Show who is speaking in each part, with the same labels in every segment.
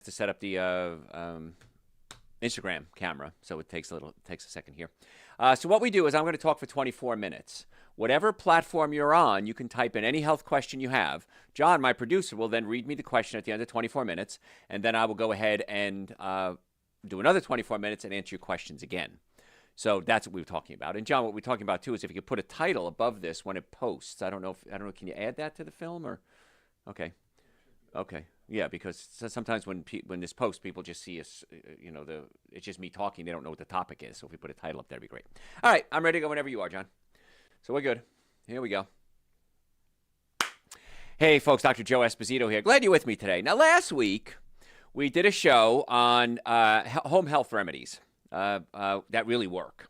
Speaker 1: to set up the Instagram camera, so it takes a second here. So what we do is I'm going to talk for 24 minutes. Whatever platform you're on, you can type in any health question you have. John, my producer, will then read me the question at the end of 24 minutes, and then I will go ahead and do another 24 minutes and answer your questions again. So that's what we were talking about. And John, what we're talking about too is if you could put a title above this when it posts. I don't know. Can you add that to the film or? Okay. Okay. Yeah, because sometimes when this posts, people just see us. It's just me talking. They don't know what the topic is. So if we put a title up, that'd be great. All right, I'm ready to go whenever you are, John. So we're good. Here we go. Hey, folks, Dr. Joe Esposito here. Glad you're with me today. Now, last week we did a show on home health remedies that really work,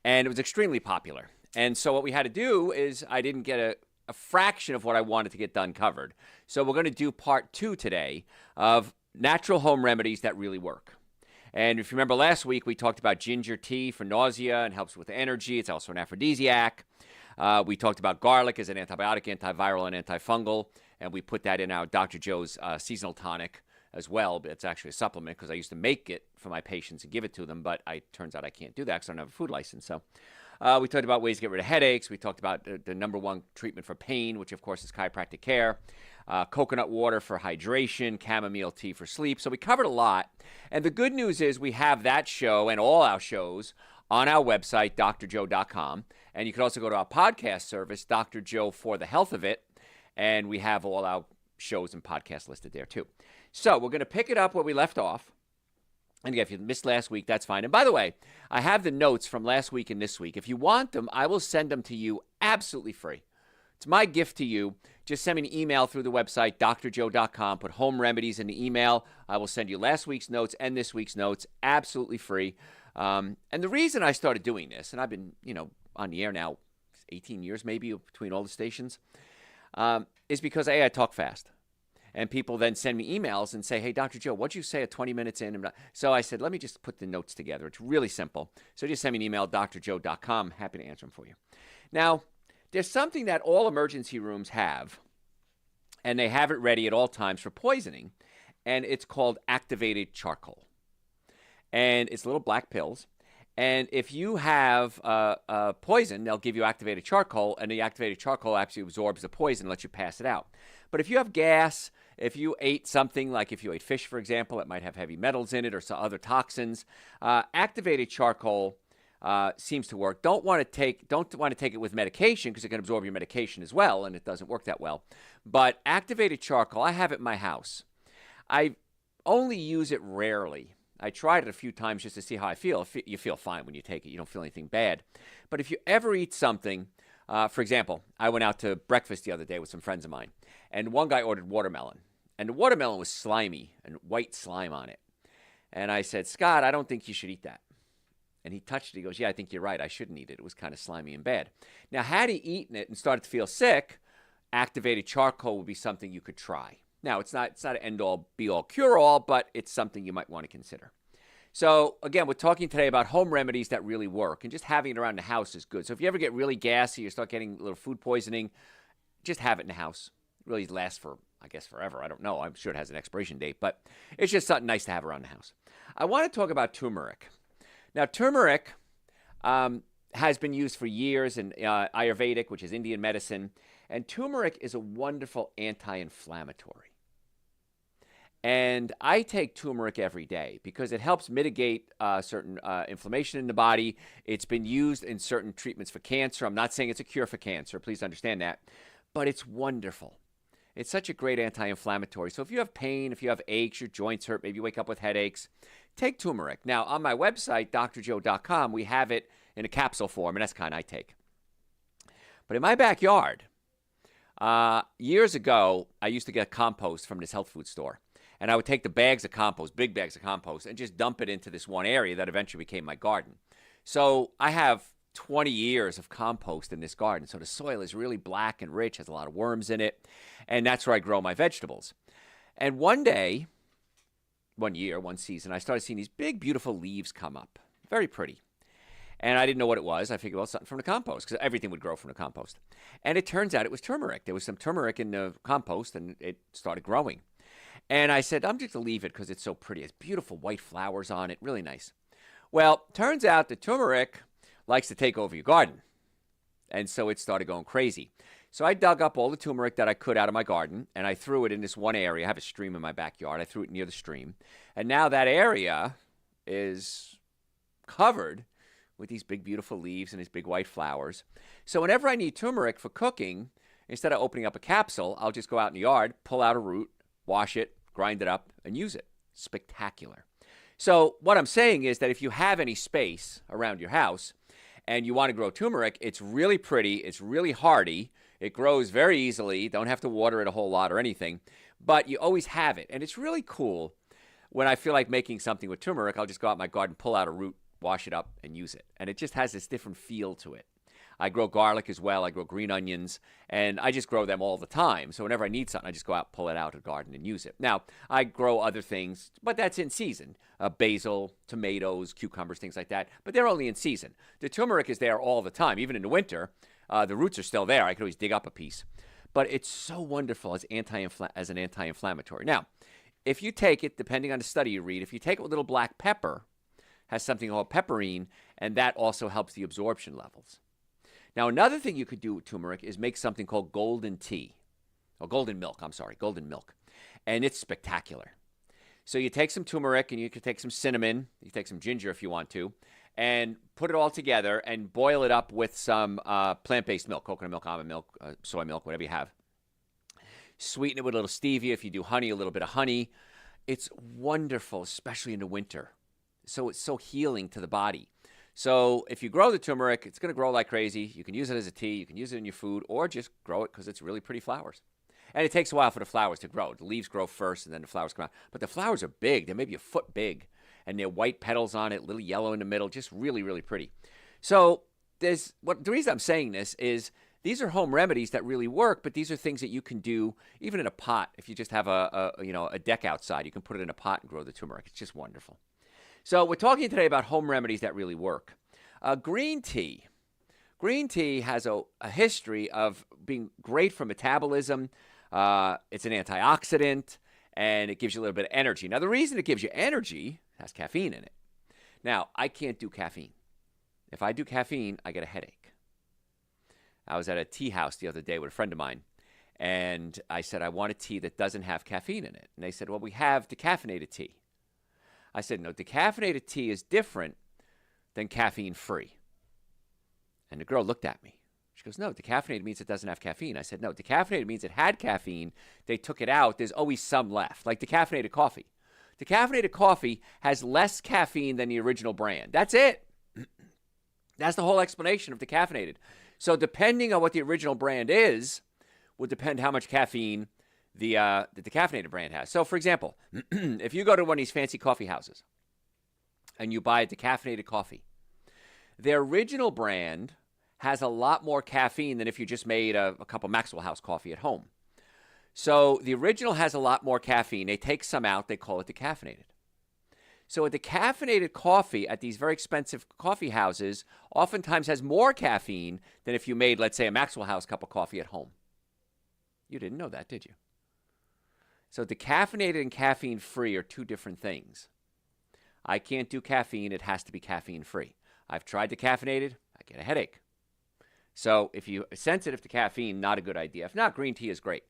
Speaker 1: and it was extremely popular. And so what we had to do is I didn't get a fraction of what I wanted to get done covered. So we're going to do part 2 today of natural home remedies that really work. And if you remember last week, we talked about ginger tea for nausea and helps with energy. It's also an aphrodisiac. We talked about garlic as an antibiotic, antiviral, and antifungal. And we put that in our Dr. Joe's seasonal tonic as well. But it's actually a supplement because I used to make it for my patients and give it to them. But it turns out I can't do that because I don't have a food license. So we talked about ways to get rid of headaches. We talked about the number one treatment for pain, which, of course, is chiropractic care. Coconut water for hydration, chamomile tea for sleep. So we covered a lot. And the good news is we have that show and all our shows on our website, drjoe.com. And you can also go to our podcast service, Dr. Joe for the Health of It. And we have all our shows and podcasts listed there, too. So we're going to pick it up where we left off. And again, if you missed last week, that's fine. And by the way, I have the notes from last week and this week. If you want them, I will send them to you absolutely free. It's my gift to you. Just send me an email through the website, drjoe.com. Put home remedies in the email. I will send you last week's notes and this week's notes absolutely free. And the reason I started doing this, and I've been, on the air now 18 years maybe between all the stations, is because, I talk fast. And people then send me emails and say, hey, Dr. Joe, what'd you say at 20 minutes in? So I said, let me just put the notes together. It's really simple. So just send me an email, drjoe.com. Happy to answer them for you. Now, there's something that all emergency rooms have, and they have it ready at all times for poisoning, and it's called activated charcoal. And it's little black pills. And if you have poison, they'll give you activated charcoal, and the activated charcoal actually absorbs the poison and lets you pass it out. But if you have gas, if you ate something, like if you ate fish, for example, it might have heavy metals in it or some other toxins, activated charcoal seems to work. Don't want to take it with medication because it can absorb your medication as well, and it doesn't work that well. But activated charcoal, I have it in my house. I only use it rarely. I tried it a few times just to see how I feel. You feel fine when you take it. You don't feel anything bad. But if you ever eat something, for example, I went out to breakfast the other day with some friends of mine, and one guy ordered watermelon. And the watermelon was slimy and white slime on it. And I said, Scott, I don't think you should eat that. And he touched it. He goes, yeah, I think you're right. I shouldn't eat it. It was kind of slimy and bad. Now, had he eaten it and started to feel sick, activated charcoal would be something you could try. Now, it's not an end-all, be-all, cure-all, but it's something you might want to consider. So, again, we're talking today about home remedies that really work, and just having it around the house is good. So if you ever get really gassy, you start getting a little food poisoning, just have it in the house. It really lasts for, I guess, forever. I don't know. I'm sure it has an expiration date, but it's just something nice to have around the house. I want to talk about turmeric. Now, turmeric has been used for years in Ayurvedic, which is Indian medicine, and turmeric is a wonderful anti-inflammatory. And I take turmeric every day because it helps mitigate certain inflammation in the body. It's been used in certain treatments for cancer. I'm not saying it's a cure for cancer. Please understand that. But it's wonderful. It's such a great anti-inflammatory. So if you have pain, if you have aches, your joints hurt, maybe you wake up with headaches, take turmeric. Now, on my website, drjoe.com, we have it in a capsule form, and that's the kind I take. But in my backyard, years ago, I used to get compost from this health food store. And I would take the bags of compost, big bags of compost, and just dump it into this one area that eventually became my garden. So I have 20 years of compost in this garden. So the soil is really black and rich, has a lot of worms in it. And that's where I grow my vegetables. And one day, one year, one season, I started seeing these big, beautiful leaves come up. Very pretty. And I didn't know what it was. I figured, well, something from the compost, because everything would grow from the compost. And it turns out it was turmeric. There was some turmeric in the compost, and it started growing. And I said, I'm just going to leave it because it's so pretty. It's beautiful white flowers on it, really nice. Well, turns out the turmeric likes to take over your garden. And so it started going crazy. So I dug up all the turmeric that I could out of my garden, and I threw it in this one area. I have a stream in my backyard. I threw it near the stream. And now that area is covered with these big, beautiful leaves and these big white flowers. So whenever I need turmeric for cooking, instead of opening up a capsule, I'll just go out in the yard, pull out a root, wash it, grind it up, and use it. Spectacular. So what I'm saying is that if you have any space around your house and you want to grow turmeric, it's really pretty, it's really hardy, it grows very easily, don't have to water it a whole lot or anything, but you always have it. And it's really cool when I feel like making something with turmeric, I'll just go out in my garden, pull out a root, wash it up, and use it. And it just has this different feel to it. I grow garlic as well. I grow green onions, and I just grow them all the time. So whenever I need something, I just go out, pull it out of the garden, and use it. Now, I grow other things, but that's in season. Basil, tomatoes, cucumbers, things like that. But they're only in season. The turmeric is there all the time. Even in the winter, the roots are still there. I could always dig up a piece. But it's so wonderful as an anti-inflammatory. Now, if you take it, depending on the study you read, if you take it with a little black pepper, has something called pepperine, and that also helps the absorption levels. Now, another thing you could do with turmeric is make something called golden milk. And it's spectacular. So you take some turmeric, and you can take some cinnamon, you take some ginger if you want to, and put it all together and boil it up with some plant-based milk, coconut milk, almond milk, soy milk, whatever you have. Sweeten it with a little stevia. If you do honey, a little bit of honey. It's wonderful, especially in the winter. So it's so healing to the body. So if you grow the turmeric, it's going to grow like crazy. You can use it as a tea. You can use it in your food, or just grow it because it's really pretty flowers. And it takes a while for the flowers to grow. The leaves grow first, and then the flowers come out. But the flowers are big. They're maybe a foot big, and they're white petals on it, little yellow in the middle, just really, really pretty. So the reason I'm saying this is these are home remedies that really work, but these are things that you can do even in a pot. If you just have a deck outside, you can put it in a pot and grow the turmeric. It's just wonderful. So we're talking today about home remedies that really work. Green tea. Green tea has a history of being great for metabolism. It's an antioxidant, and it gives you a little bit of energy. Now, the reason it gives you energy has caffeine in it. Now, I can't do caffeine. If I do caffeine, I get a headache. I was at a tea house the other day with a friend of mine, and I said, I want a tea that doesn't have caffeine in it. And they said, well, we have decaffeinated tea. I said, no, decaffeinated tea is different than caffeine-free. And the girl looked at me. She goes, no, decaffeinated means it doesn't have caffeine. I said, no, decaffeinated means it had caffeine. They took it out. There's always some left, like decaffeinated coffee. Decaffeinated coffee has less caffeine than the original brand. That's it. That's the whole explanation of decaffeinated. So depending on what the original brand is, would depend how much caffeine the decaffeinated brand has. So, for example, if you go to one of these fancy coffee houses and you buy a decaffeinated coffee, their original brand has a lot more caffeine than if you just made a cup of Maxwell House coffee at home. So the original has a lot more caffeine. They take some out. They call it decaffeinated. So a decaffeinated coffee at these very expensive coffee houses oftentimes has more caffeine than if you made, let's say, a Maxwell House cup of coffee at home. You didn't know that, did you? So decaffeinated and caffeine-free are two different things. I can't do caffeine. It has to be caffeine-free. I've tried decaffeinated. I get a headache. So if you're sensitive to caffeine, not a good idea. If not, green tea is great.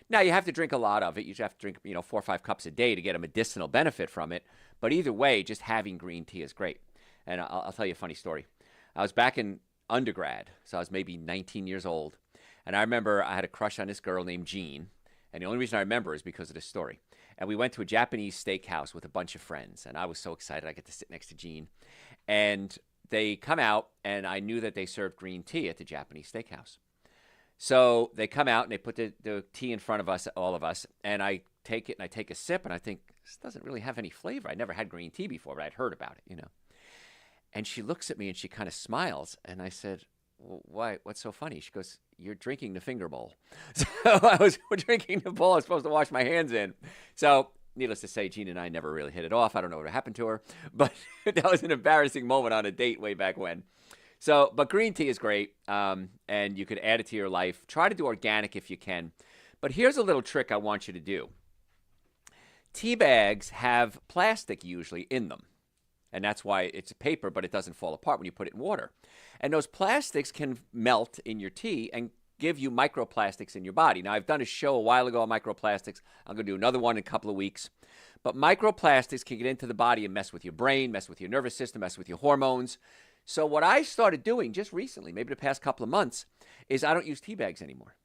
Speaker 1: Now, you have to drink a lot of it. You have to drink 4 or 5 cups a day to get a medicinal benefit from it. But either way, just having green tea is great. And I'll tell you a funny story. I was back in undergrad, so I was maybe 19 years old. And I remember I had a crush on this girl named Jean. And the only reason I remember is because of this story. And we went to a Japanese steakhouse with a bunch of friends. And I was so excited I get to sit next to Jean. And they come out, and I knew that they served green tea at the Japanese steakhouse. So they come out, and they put the tea in front of us, all of us. And I take it, and I take a sip, and I think, this doesn't really have any flavor. I never had green tea before, but I'd heard about it, And she looks at me, and she kind of smiles. And I said, well, why? What's so funny? She goes, you're drinking the finger bowl. So I was drinking the bowl I was supposed to wash my hands in. So needless to say, Jean and I never really hit it off. I don't know what happened to her. But that was an embarrassing moment on a date way back when. So, but green tea is great, and you could add it to your life. Try to do organic if you can. But here's a little trick I want you to do. tea bags have plastic usually in them. And that's why it's paper, but it doesn't fall apart when you put it in water. And those plastics can melt in your tea and give you microplastics in your body. Now, I've done a show a while ago on microplastics. I'm going to do another one in a couple of weeks. But microplastics can get into the body and mess with your brain, mess with your nervous system, mess with your hormones. So what I started doing just recently, maybe the past couple of months, is I don't use tea bags anymore.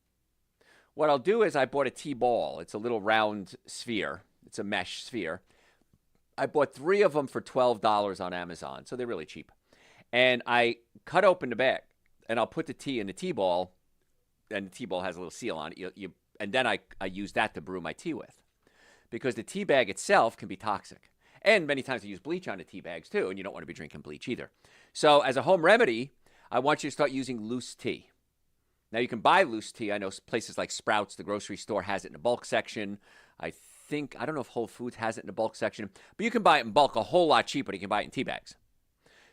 Speaker 1: What I'll do is I bought a tea ball. It's a little round sphere. It's a mesh sphere. I bought 3 of them for $12 on Amazon, so they're really cheap. And I cut open the bag, and I'll put the tea in the tea ball, and the tea ball has a little seal on it. And then I use that to brew my tea with, because the tea bag itself can be toxic. And many times I use bleach on the tea bags too, and you don't want to be drinking bleach either. So as a home remedy, I want you to start using loose tea. Now, you can buy loose tea. I know places like Sprouts, the grocery store, has it in the bulk section. I don't know if Whole Foods has it in the bulk section, but you can buy it in bulk a whole lot cheaper than you can buy it in tea bags.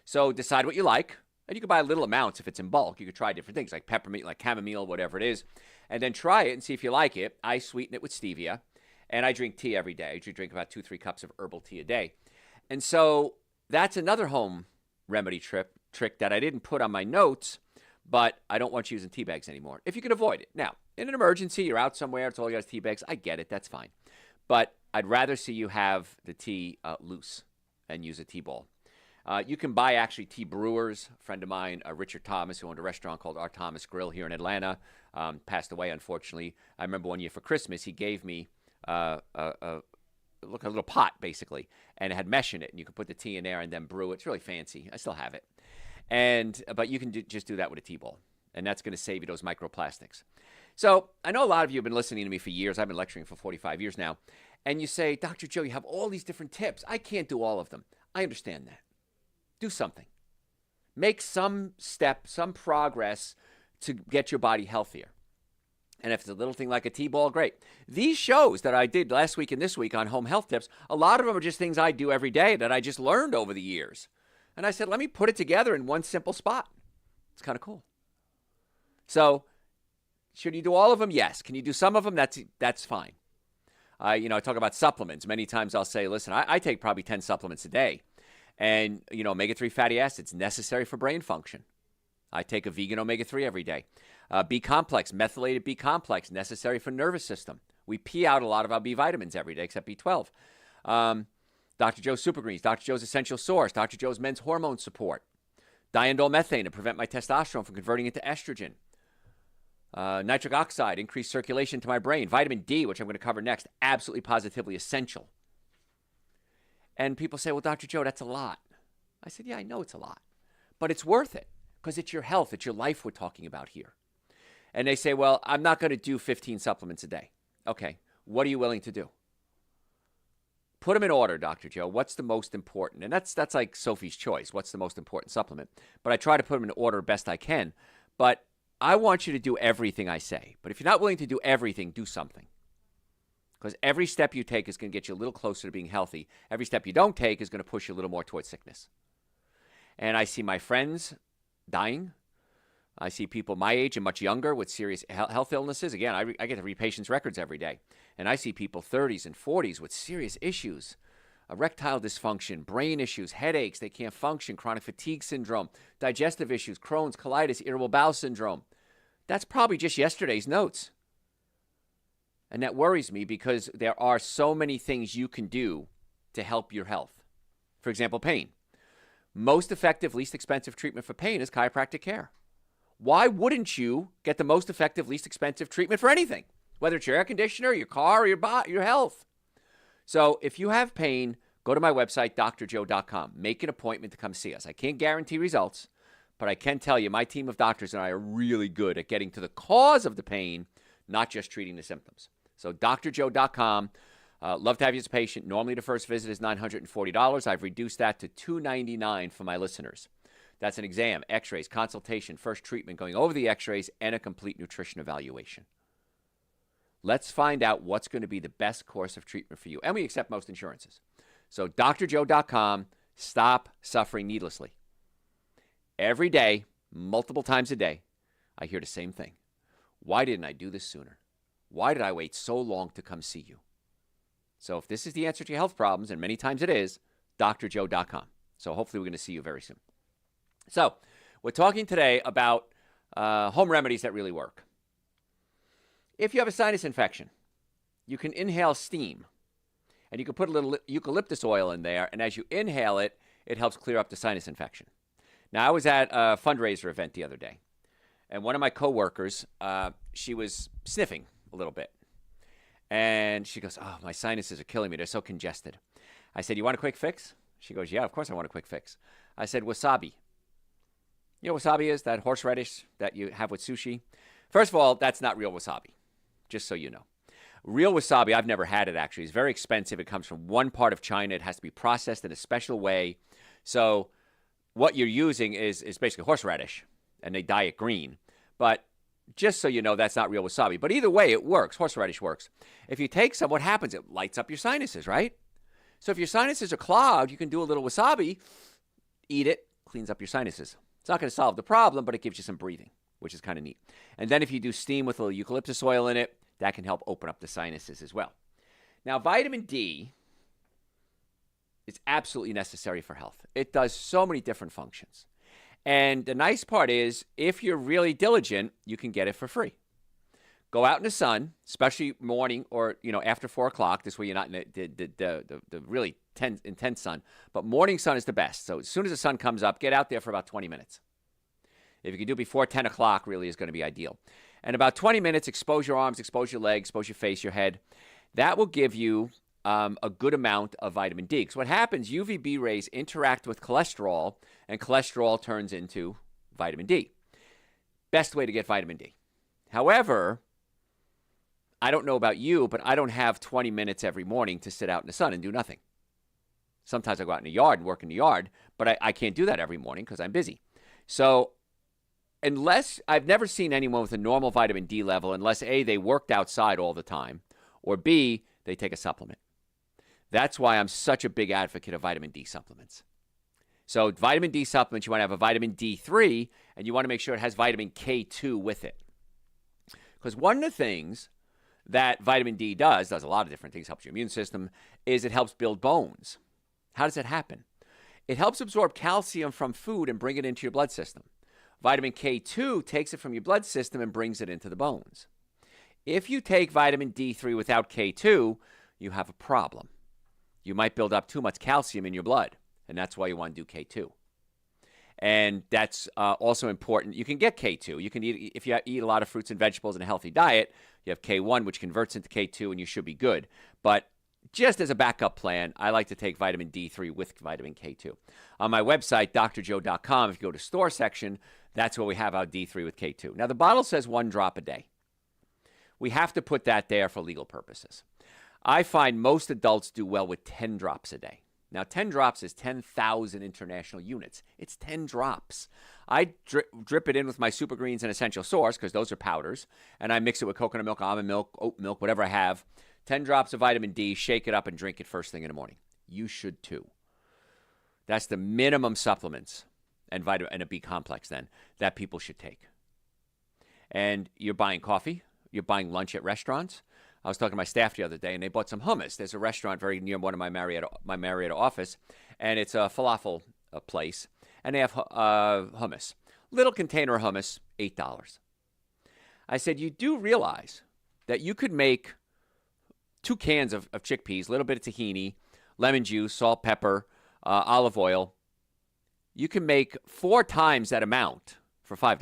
Speaker 1: So decide what you like, and you can buy little amounts if it's in bulk. You could try different things like peppermint, like chamomile, whatever it is, and then try it and see if you like it. I sweeten it with stevia, and I drink tea every day. I usually drink about 2-3 cups of herbal tea a day. And so that's another home remedy trick that I didn't put on my notes, but I don't want you using tea bags anymore, if you can avoid it. Now, in an emergency, you're out somewhere, it's all you got is tea bags. I get it, that's fine. But I'd rather see you have the tea loose and use a tea ball. You can buy actually tea brewers. A friend of mine, Richard Thomas, who owned a restaurant called R. Thomas Grill here in Atlanta, passed away, unfortunately. I remember one year for Christmas, he gave me a little pot, basically, and it had mesh in it, and you could put the tea in there and then brew it. It's really fancy. I still have it. But you can just do that with a tea ball, and that's going to save you those microplastics. So I know a lot of you have been listening to me for years. I've been lecturing for 45 years now. And you say, Dr. Joe, you have all these different tips. I can't do all of them. I understand that. Do something. Make some step, some progress to get your body healthier. And if it's a little thing like a tea ball, great. These shows that I did last week and this week on home health tips, a lot of them are just things I do every day that I just learned over the years. And I said, let me put it together in one simple spot. It's kind of cool. So, should you do all of them? Yes. Can you do some of them? That's fine. I talk about supplements. Many times I'll say, listen, I take probably 10 supplements a day. And, omega-3 fatty acids, necessary for brain function. I take a vegan omega-3 every day. B-complex, methylated B-complex, necessary for nervous system. We pee out a lot of our B vitamins every day, except B12. Dr. Joe's Super Greens, Dr. Joe's Essential Source, Dr. Joe's Men's Hormone Support. Diindole methane to prevent my testosterone from converting into estrogen. Nitric oxide, increased circulation to my brain. Vitamin D, which I'm going to cover next, absolutely positively essential. And people say, well, Dr. Joe, that's a lot. I said, yeah, I know it's a lot. But it's worth it because it's your health. It's your life we're talking about here. And they say, well, I'm not going to do 15 supplements a day. Okay, what are you willing to do? Put them in order, Dr. Joe. What's the most important? And that's like Sophie's Choice. What's the most important supplement? But I try to put them in order best I can. But I want you to do everything I say. But if you're not willing to do everything, do something. Because every step you take is going to get you a little closer to being healthy. Every step you don't take is going to push you a little more towards sickness. And I see my friends dying. I see people my age and much younger with serious health illnesses. Again, I get to read patients' records every day. And I see people 30s and 40s with serious issues. Erectile dysfunction, brain issues, headaches, they can't function, chronic fatigue syndrome, digestive issues, Crohn's, colitis, irritable bowel syndrome. That's probably just yesterday's notes. And that worries me because there are so many things you can do to help your health. For example, pain. Most effective, least expensive treatment for pain is chiropractic care. Why wouldn't you get the most effective, least expensive treatment for anything? Whether it's your air conditioner, your car, or your health. So if you have pain, go to my website, drjoe.com. Make an appointment to come see us. I can't guarantee results, but I can tell you my team of doctors and I are really good at getting to the cause of the pain, not just treating the symptoms. So drjoe.com. Love to have you as a patient. Normally the first visit is $940. I've reduced that to $299 for my listeners. That's an exam, x-rays, consultation, first treatment, going over the x-rays, and a complete nutrition evaluation. Let's find out what's going to be the best course of treatment for you. And we accept most insurances. So drjoe.com, stop suffering needlessly. Every day, multiple times a day, I hear the same thing. Why didn't I do this sooner? Why did I wait so long to come see you? So if this is the answer to your health problems, and many times it is, drjoe.com. So hopefully we're going to see you very soon. So we're talking today about home remedies that really work. If you have a sinus infection, you can inhale steam, and you can put a little eucalyptus oil in there, and as you inhale it, it helps clear up the sinus infection. Now, I was at a fundraiser event the other day, and one of my coworkers, she was sniffing a little bit, and she goes, "Oh, my sinuses are killing me. They're so congested." I said, "You want a quick fix?" She goes, "Yeah, of course I want a quick fix." I said, "Wasabi." You know what wasabi is? That horseradish that you have with sushi? First of all, that's not real wasabi, just so you know. Real wasabi, I've never had it actually. It's very expensive. It comes from one part of China. It has to be processed in a special way. So what you're using is basically horseradish, and they dye it green. But just so you know, that's not real wasabi. But either way, it works. Horseradish works. If you take some, what happens? It lights up your sinuses, right? So if your sinuses are clogged, you can do a little wasabi, eat it, cleans up your sinuses. It's not going to solve the problem, but it gives you some breathing, which is kind of neat. And then if you do steam with a little eucalyptus oil in it, that can help open up the sinuses as well. Now, vitamin D is absolutely necessary for health. It does so many different functions. And the nice part is, if you're really diligent, you can get it for free. Go out in the sun, especially morning or after 4 o'clock. This way you're not in the really intense sun. But morning sun is the best. So as soon as the sun comes up, get out there for about 20 minutes. If you can do before 10 o'clock, really is going to be ideal. And about 20 minutes, expose your arms, expose your legs, expose your face, your head. That will give you a good amount of vitamin D. Because what happens, UVB rays interact with cholesterol, and cholesterol turns into vitamin D. Best way to get vitamin D. However, I don't know about you, but I don't have 20 minutes every morning to sit out in the sun and do nothing. Sometimes I go out in the yard and work in the yard, but I can't do that every morning because I'm busy. So unless I've never seen anyone with a normal vitamin D level, unless A, they worked outside all the time, or B, they take a supplement. That's why I'm such a big advocate of vitamin D supplements. So vitamin D supplements, you want to have a vitamin D3, and you want to make sure it has vitamin K2 with it. Because one of the things that vitamin D does a lot of different things, helps your immune system, is it helps build bones. How does it happen? It helps absorb calcium from food and bring it into your blood system. Vitamin K2 takes it from your blood system and brings it into the bones. If you take vitamin D3 without K2, you have a problem. You might build up too much calcium in your blood, and that's why you want to do K2. And that's also important. You can get K2. You can eat, if you eat a lot of fruits and vegetables and a healthy diet, you have K1, which converts into K2, and you should be good. But just as a backup plan, I like to take vitamin D3 with vitamin K2. On my website, drjoe.com, if you go to store section, that's where we have our D3 with K2. Now, the bottle says 1 drop a day. We have to put that there for legal purposes. I find most adults do well with 10 drops a day. Now, 10 drops is 10,000 international units. It's 10 drops. I drip it in with my Super Greens and Essential Source, because those are powders, and I mix it with coconut milk, almond milk, oat milk, whatever I have. 10 drops of vitamin D, shake it up, and drink it first thing in the morning. You should too. That's the minimum supplements and a B complex then that people should take. And you're buying coffee. You're buying lunch at restaurants. I was talking to my staff the other day, and they bought some hummus. There's a restaurant very near one of my Marietta office, and it's a falafel place, and they have hummus. Little container of hummus, $8. I said, you do realize that you could make 2 cans of chickpeas, a little bit of tahini, lemon juice, salt, pepper, olive oil. You can make 4 times that amount for $5.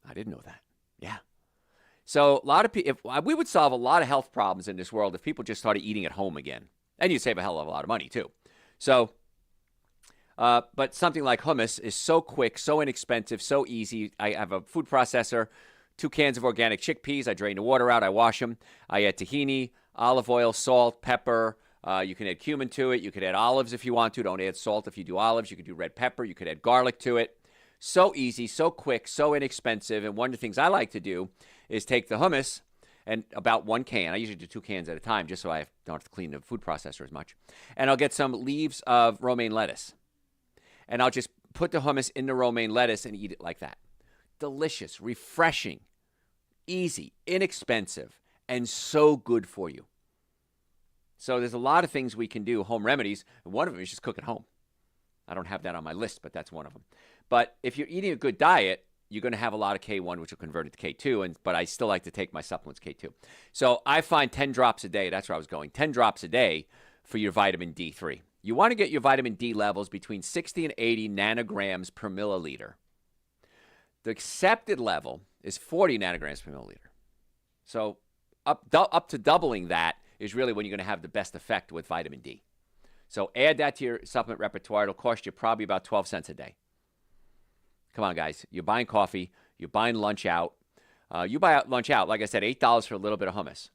Speaker 1: I didn't know that. Yeah. So a lot of people, we would solve a lot of health problems in this world if people just started eating at home again. And you'd save a hell of a lot of money too. So, but something like hummus is so quick, so inexpensive, so easy. I have a food processor, 2 cans of organic chickpeas. I drain the water out. I wash them. I add tahini, olive oil, salt, pepper. You can add cumin to it. You could add olives if you want to. Don't add salt if you do olives. You could do red pepper. You could add garlic to it. So easy, so quick, so inexpensive. And one of the things I like to do is take the hummus and about 1 can. I usually do 2 cans at a time just so I don't have to clean the food processor as much. And I'll get some leaves of romaine lettuce. And I'll just put the hummus in the romaine lettuce and eat it like that. Delicious, refreshing, easy, inexpensive, and so good for you. So there's a lot of things we can do, home remedies. And one of them is just cook at home. I don't have that on my list, but that's one of them. But if you're eating a good diet, you're going to have a lot of K1, which will convert it to K2. But I still like to take my supplements K2. So I find 10 drops a day. That's where I was going. 10 drops a day for your vitamin D3. You want to get your vitamin D levels between 60 and 80 nanograms per milliliter. The accepted level is 40 nanograms per milliliter. So up to doubling that is really when you're going to have the best effect with vitamin D. So add that to your supplement repertoire. It'll cost you probably about 12 cents a day. Come on, guys. You're buying coffee. You're buying lunch out. You buy lunch out, like I said, $8 for a little bit of hummus.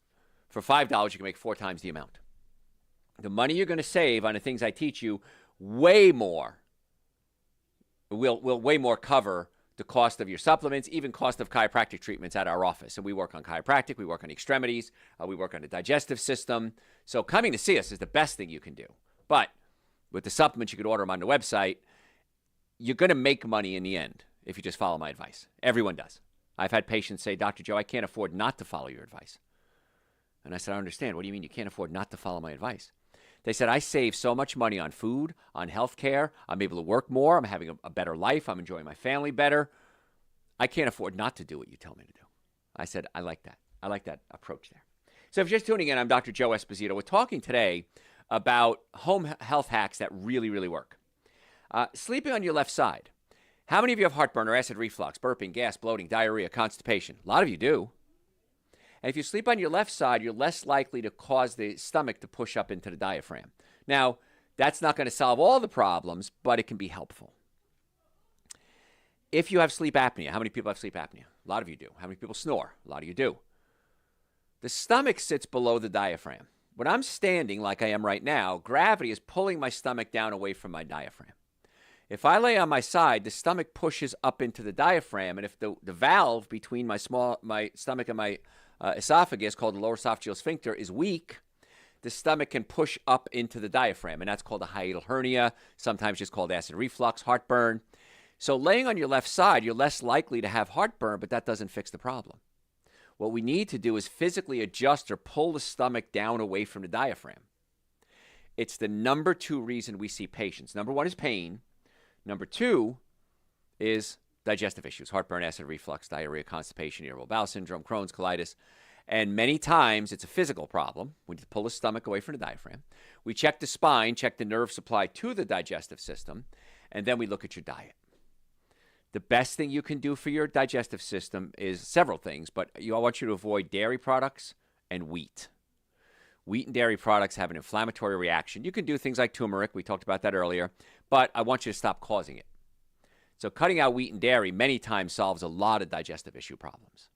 Speaker 1: For $5, you can make 4 times the amount. The money you're going to save on the things I teach you, way more, will way more cover the cost of your supplements, even cost of chiropractic treatments at our office. And we work on chiropractic. We work on extremities. We work on the digestive system. So coming to see us is the best thing you can do. But with the supplements, you could order them on the website. You're going to make money in the end if you just follow my advice. Everyone does. I've had patients say, Dr. Joe, I can't afford not to follow your advice. And I said, I understand. What do you mean you can't afford not to follow my advice? They said, I save so much money on food, on health care. I'm able to work more. I'm having a better life. I'm enjoying my family better. I can't afford not to do what you tell me to do. I said, I like that. I like that approach there. So if you're just tuning in, I'm Dr. Joe Esposito. We're talking today about home health hacks that really, really work. Sleeping on your left side. How many of you have heartburn or acid reflux, burping, gas, bloating, diarrhea, constipation? A lot of you do. And if you sleep on your left side, you're less likely to cause the stomach to push up into the diaphragm. Now, that's not going to solve all the problems, but it can be helpful. If you have sleep apnea, how many people have sleep apnea? A lot of you do. How many people snore? A lot of you do. The stomach sits below the diaphragm. When I'm standing like I am right now, gravity is pulling my stomach down away from my diaphragm. If I lay on my side, the stomach pushes up into the diaphragm, and if the valve between my stomach and my esophagus, called the lower esophageal sphincter, is weak, the stomach can push up into the diaphragm, and that's called a hiatal hernia, sometimes just called acid reflux, heartburn. So laying on your left side, you're less likely to have heartburn, but that doesn't fix the problem. What we need to do is physically adjust or pull the stomach down away from the diaphragm. It's the number 2 reason we see patients. Number 1 is pain. Number 2 is digestive issues, heartburn, acid reflux, diarrhea, constipation, irritable bowel syndrome, Crohn's, colitis. And many times it's a physical problem. We need to pull the stomach away from the diaphragm. We check the spine, check the nerve supply to the digestive system, and then we look at your diet. The best thing you can do for your digestive system is several things, but I want you to avoid dairy products and wheat. Wheat and dairy products have an inflammatory reaction. You can do things like turmeric. We talked about that earlier, but I want you to stop causing it. So cutting out wheat and dairy many times solves a lot of digestive issue problems.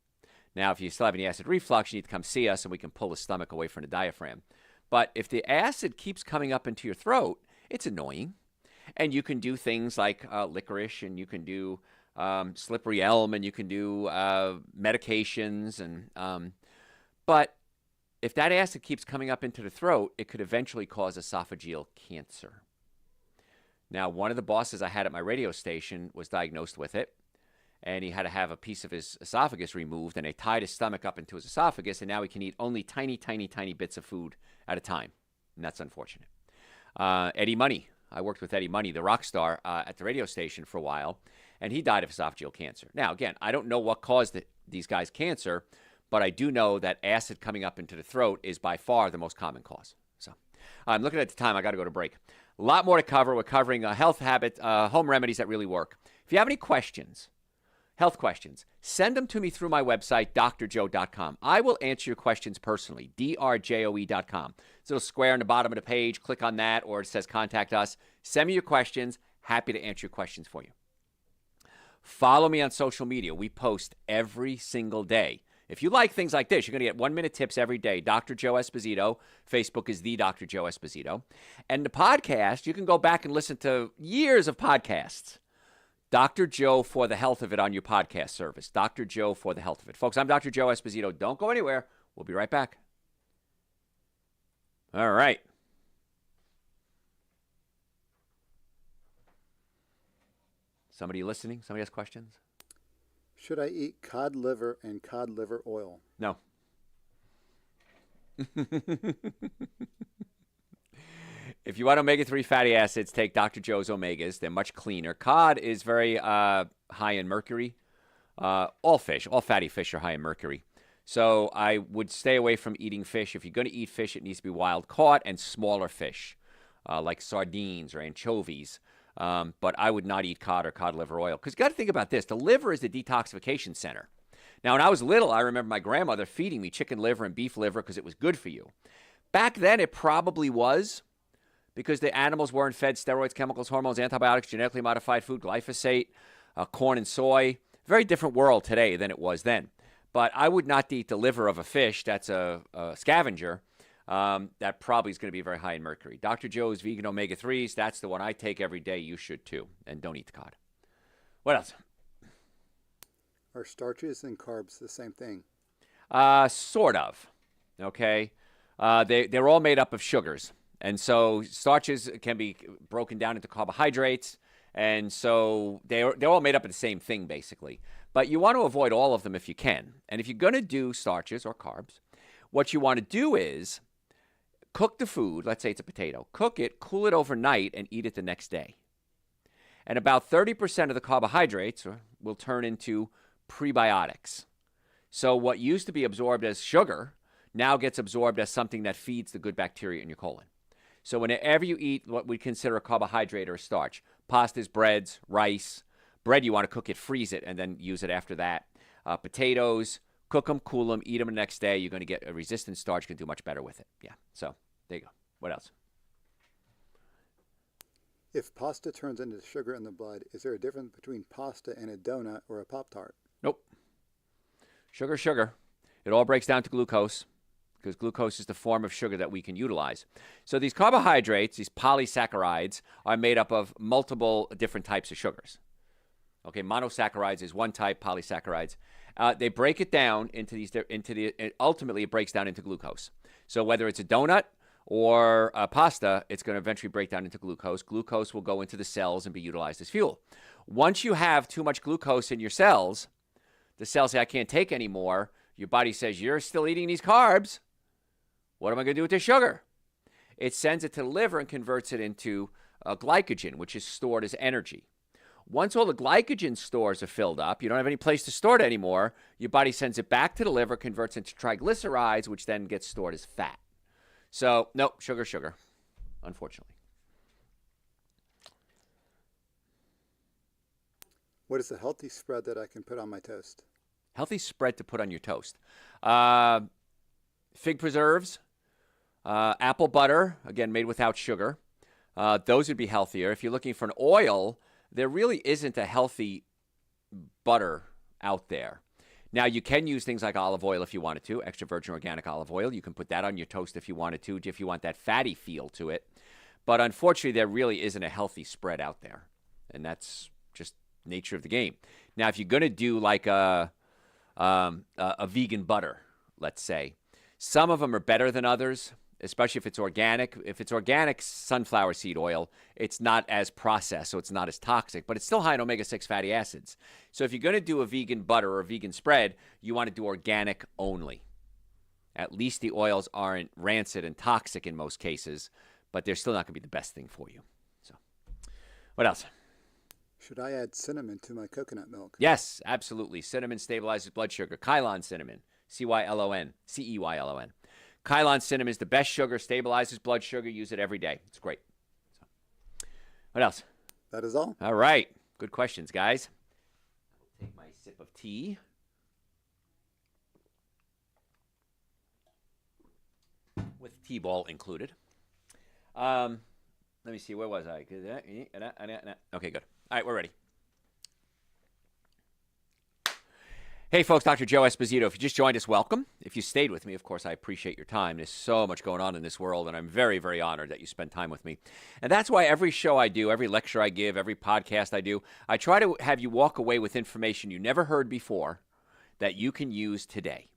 Speaker 1: Now, if you still have any acid reflux, you need to come see us and we can pull the stomach away from the diaphragm. But if the acid keeps coming up into your throat, it's annoying. And you can do things like licorice, and you can do slippery elm, and you can do medications. But if that acid keeps coming up into the throat, it could eventually cause esophageal cancer. Now, one of the bosses I had at my radio station was diagnosed with it, and he had to have a piece of his esophagus removed, and they tied his stomach up into his esophagus, and now he can eat only tiny, tiny, tiny bits of food at a time, and that's unfortunate. Eddie Money. I worked with Eddie Money, the rock star, at the radio station for a while, and he died of esophageal cancer. Now, again, I don't know what caused these guys cancer, but I do know that acid coming up into the throat is by far the most common cause. So I'm looking at the time. I got to go to break. A lot more to cover. We're covering health habit, home remedies that really work. If you have any questions, health questions, send them to me through my website, drjoe.com. I will answer your questions personally, drjoe.com. It's a little square on the bottom of the page. Click on that, or it says contact us. Send me your questions. Happy to answer your questions for you. Follow me on social media. We post every single day. If you like things like this, you're going to get 1-minute tips every day. Dr. Joe Esposito. Facebook is the Dr. Joe Esposito. And the podcast, you can go back and listen to years of podcasts. Dr. Joe for the health of it on your podcast service. Dr. Joe for the health of it. Folks, I'm Dr. Joe Esposito. Don't go anywhere. We'll be right back. All right. Somebody listening? Somebody has questions?
Speaker 2: Should I eat cod liver and cod liver oil?
Speaker 1: No. If you want omega-3 fatty acids, take Dr. Joe's Omegas. They're much cleaner. Cod is very high in mercury. All fish, all fatty fish are high in mercury. So I would stay away from eating fish. If you're going to eat fish, it needs to be wild caught and smaller fish, like sardines or anchovies. But I would not eat cod or cod liver oil. Because you got to think about this. The liver is the detoxification center. Now, when I was little, I remember my grandmother feeding me chicken liver and beef liver because it was good for you. Back then, it probably was, because the animals weren't fed steroids, chemicals, hormones, antibiotics, genetically modified food, glyphosate, corn and soy. Very different world today than it was then. But I would not eat the liver of a fish that's a scavenger. That probably is going to be very high in mercury. Dr. Joe's vegan omega-3s, that's the one I take every day. You should too. And don't eat the cod. What else?
Speaker 2: Are starches and carbs the same thing?
Speaker 1: Sort of. Okay. They're all made up of sugars. And so starches can be broken down into carbohydrates. And so they're all made up of the same thing, basically. But you want to avoid all of them if you can. And if you're going to do starches or carbs, what you want to do is cook the food. Let's say it's a potato. Cook it, cool it overnight, and eat it the next day. And about 30% of the carbohydrates will turn into prebiotics. So what used to be absorbed as sugar now gets absorbed as something that feeds the good bacteria in your colon. So whenever you eat what we consider a carbohydrate or a starch, pastas, breads, rice, bread, you want to cook it, freeze it, and then use it after that. Potatoes, cook them, cool them, eat them the next day. You're going to get a resistant starch, can do much better with it. Yeah, so there you go. What else?
Speaker 2: If pasta turns into sugar in the blood, is there a difference between pasta and a donut or a Pop-Tart?
Speaker 1: Nope. Sugar, sugar. It all breaks down to glucose, because glucose is the form of sugar that we can utilize. So these carbohydrates, these polysaccharides, are made up of multiple different types of sugars. Okay, monosaccharides is one type, polysaccharides. They break it down ultimately it breaks down into glucose. So whether it's a donut or a pasta, it's going to eventually break down into glucose. Glucose will go into the cells and be utilized as fuel. Once you have too much glucose in your cells, the cells say, I can't take any more. Your body says, you're still eating these carbs. What am I going to do with this sugar? It sends it to the liver and converts it into glycogen, which is stored as energy. Once all the glycogen stores are filled up, you don't have any place to store it anymore, your body sends it back to the liver, converts it into triglycerides, which then gets stored as fat. So, no, sugar, sugar, unfortunately.
Speaker 2: What is a healthy spread that I can put on my toast?
Speaker 1: Healthy spread to put on your toast. Fig preserves, apple butter, again, made without sugar. Those would be healthier. If you're looking for an oil, there really isn't a healthy butter out there. Now, you can use things like olive oil if you wanted to, extra virgin organic olive oil. You can put that on your toast if you wanted to, if you want that fatty feel to it. But unfortunately, there really isn't a healthy spread out there. And that's just nature of the game. Now, if you're going to do like a vegan butter, let's say, some of them are better than others, especially if it's organic. If it's organic sunflower seed oil, it's not as processed, so it's not as toxic, but it's still high in omega-6 fatty acids. So if you're going to do a vegan butter or a vegan spread, you want to do organic only. At least the oils aren't rancid and toxic in most cases, but they're still not going to be the best thing for you. So, what else?
Speaker 2: Should I add cinnamon to my coconut milk?
Speaker 1: Yes, absolutely. Cinnamon stabilizes blood sugar. Ceylon cinnamon, C-Y-L-O-N, C-E-Y-L-O-N. Ceylon cinnamon is the best sugar, stabilizes blood sugar. Use it every day. It's great. So, what else?
Speaker 2: That is all.
Speaker 1: All right. Good questions, guys. I'll take my sip of tea. With tea ball included. Let me see. Where was I? Okay, good. All right, we're ready. Hey, folks, Dr. Joe Esposito. If you just joined us, welcome. If you stayed with me, of course, I appreciate your time. There's so much going on in this world, and I'm very, very honored that you spend time with me. And that's why every show I do, every lecture I give, every podcast I do, I try to have you walk away with information you never heard before that you can use today.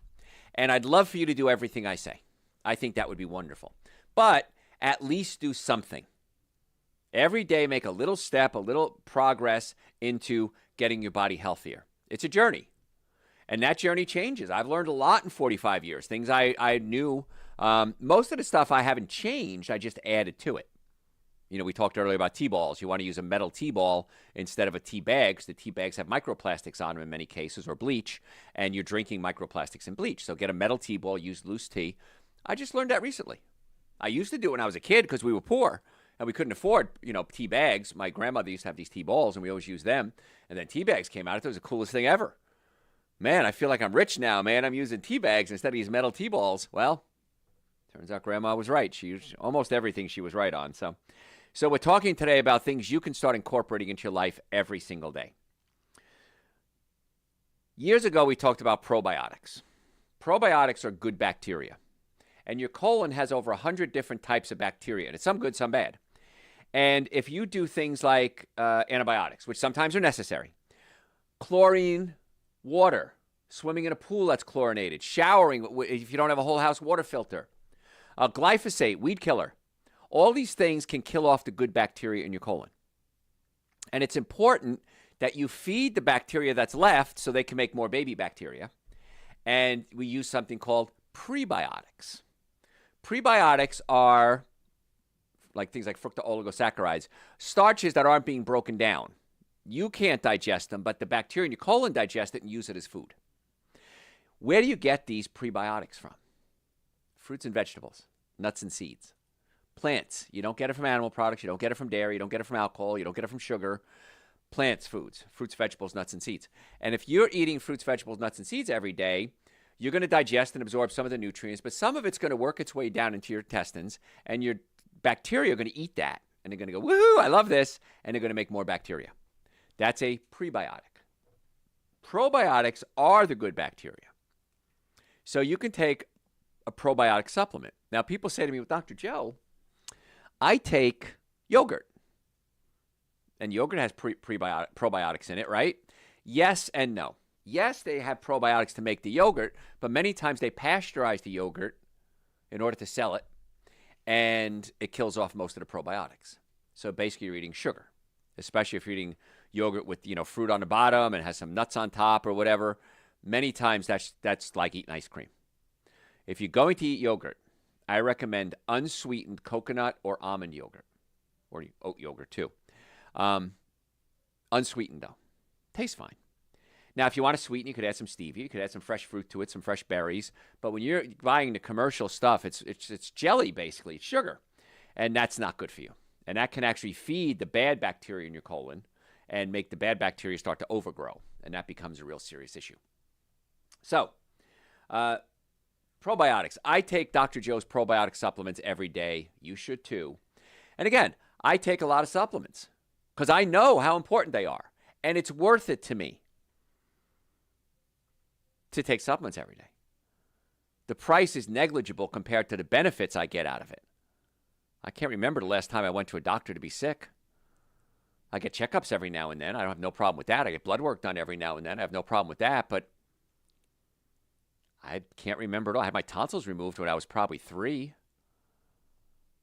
Speaker 1: And I'd love for you to do everything I say. I think that would be wonderful. But at least do something. Every day, make a little step, a little progress into getting your body healthier. It's a journey. And that journey changes. I've learned a lot in 45 years. Things I knew Most of the stuff I haven't changed. I just added to it. We talked earlier about T-balls. You want to use a metal T-ball instead of a tea bag, because the tea bags have microplastics on them in many cases, or bleach, and you're drinking microplastics and bleach. So get a metal T-ball, use loose tea. I just learned that recently. I used to do it when I was a kid because we were poor and we couldn't afford, tea bags. My grandmother used to have these tea balls and we always used them. And then tea bags came out. I thought it was the coolest thing ever. Man, I feel like I'm rich now, man. I'm using tea bags instead of these metal tea balls. Well, turns out Grandma was right. She used almost everything she was right on. So we're talking today about things you can start incorporating into your life every single day. Years ago, we talked about probiotics. Probiotics are good bacteria. And your colon has over 100 different types of bacteria. And it's some good, some bad. And if you do things like antibiotics, which sometimes are necessary, chlorine, water, swimming in a pool that's chlorinated, showering if you don't have a whole house water filter, glyphosate, weed killer, all these things can kill off the good bacteria in your colon. And it's important that you feed the bacteria that's left so they can make more baby bacteria. And we use something called prebiotics. Prebiotics are like things like fructooligosaccharides, starches that aren't being broken down. You can't digest them, but the bacteria in your colon digest it and use it as food. Where do you get these prebiotics from? Fruits and vegetables, nuts and seeds. Plants. You don't get it from animal products. You don't get it from dairy. You don't get it from alcohol. You don't get it from sugar. Plants, foods, fruits, vegetables, nuts, and seeds. And if you're eating fruits, vegetables, nuts, and seeds every day, you're going to digest and absorb some of the nutrients, but some of it's going to work its way down into your intestines, and your bacteria are going to eat that. And they're going to go, woohoo, I love this, and they're going to make more bacteria. That's a prebiotic. Probiotics are the good bacteria. So you can take a probiotic supplement. Now, people say to me, well, Dr. Joe, I take yogurt. And yogurt has probiotics in it, right? Yes and no. Yes, they have probiotics to make the yogurt, but many times they pasteurize the yogurt in order to sell it, and it kills off most of the probiotics. So basically you're eating sugar, especially if you're eating yogurt with, fruit on the bottom and has some nuts on top or whatever. Many times that's like eating ice cream. If you're going to eat yogurt, I recommend unsweetened coconut or almond yogurt, or oat yogurt too. Unsweetened though. Tastes fine. Now, if you want to sweeten, you could add some stevia. You could add some fresh fruit to it, some fresh berries. But when you're buying the commercial stuff, it's jelly basically. It's sugar. And that's not good for you. And that can actually feed the bad bacteria in your colon and make the bad bacteria start to overgrow. And that becomes a real serious issue. So, probiotics. I take Dr. Joe's probiotic supplements every day. You should too. And again, I take a lot of supplements because I know how important they are. And it's worth it to me to take supplements every day. The price is negligible compared to the benefits I get out of it. I can't remember the last time I went to a doctor to be sick. I get checkups every now and then. I don't have no problem with that. I get blood work done every now and then. I have no problem with that, but I can't remember at all. I had my tonsils removed when I was probably 3.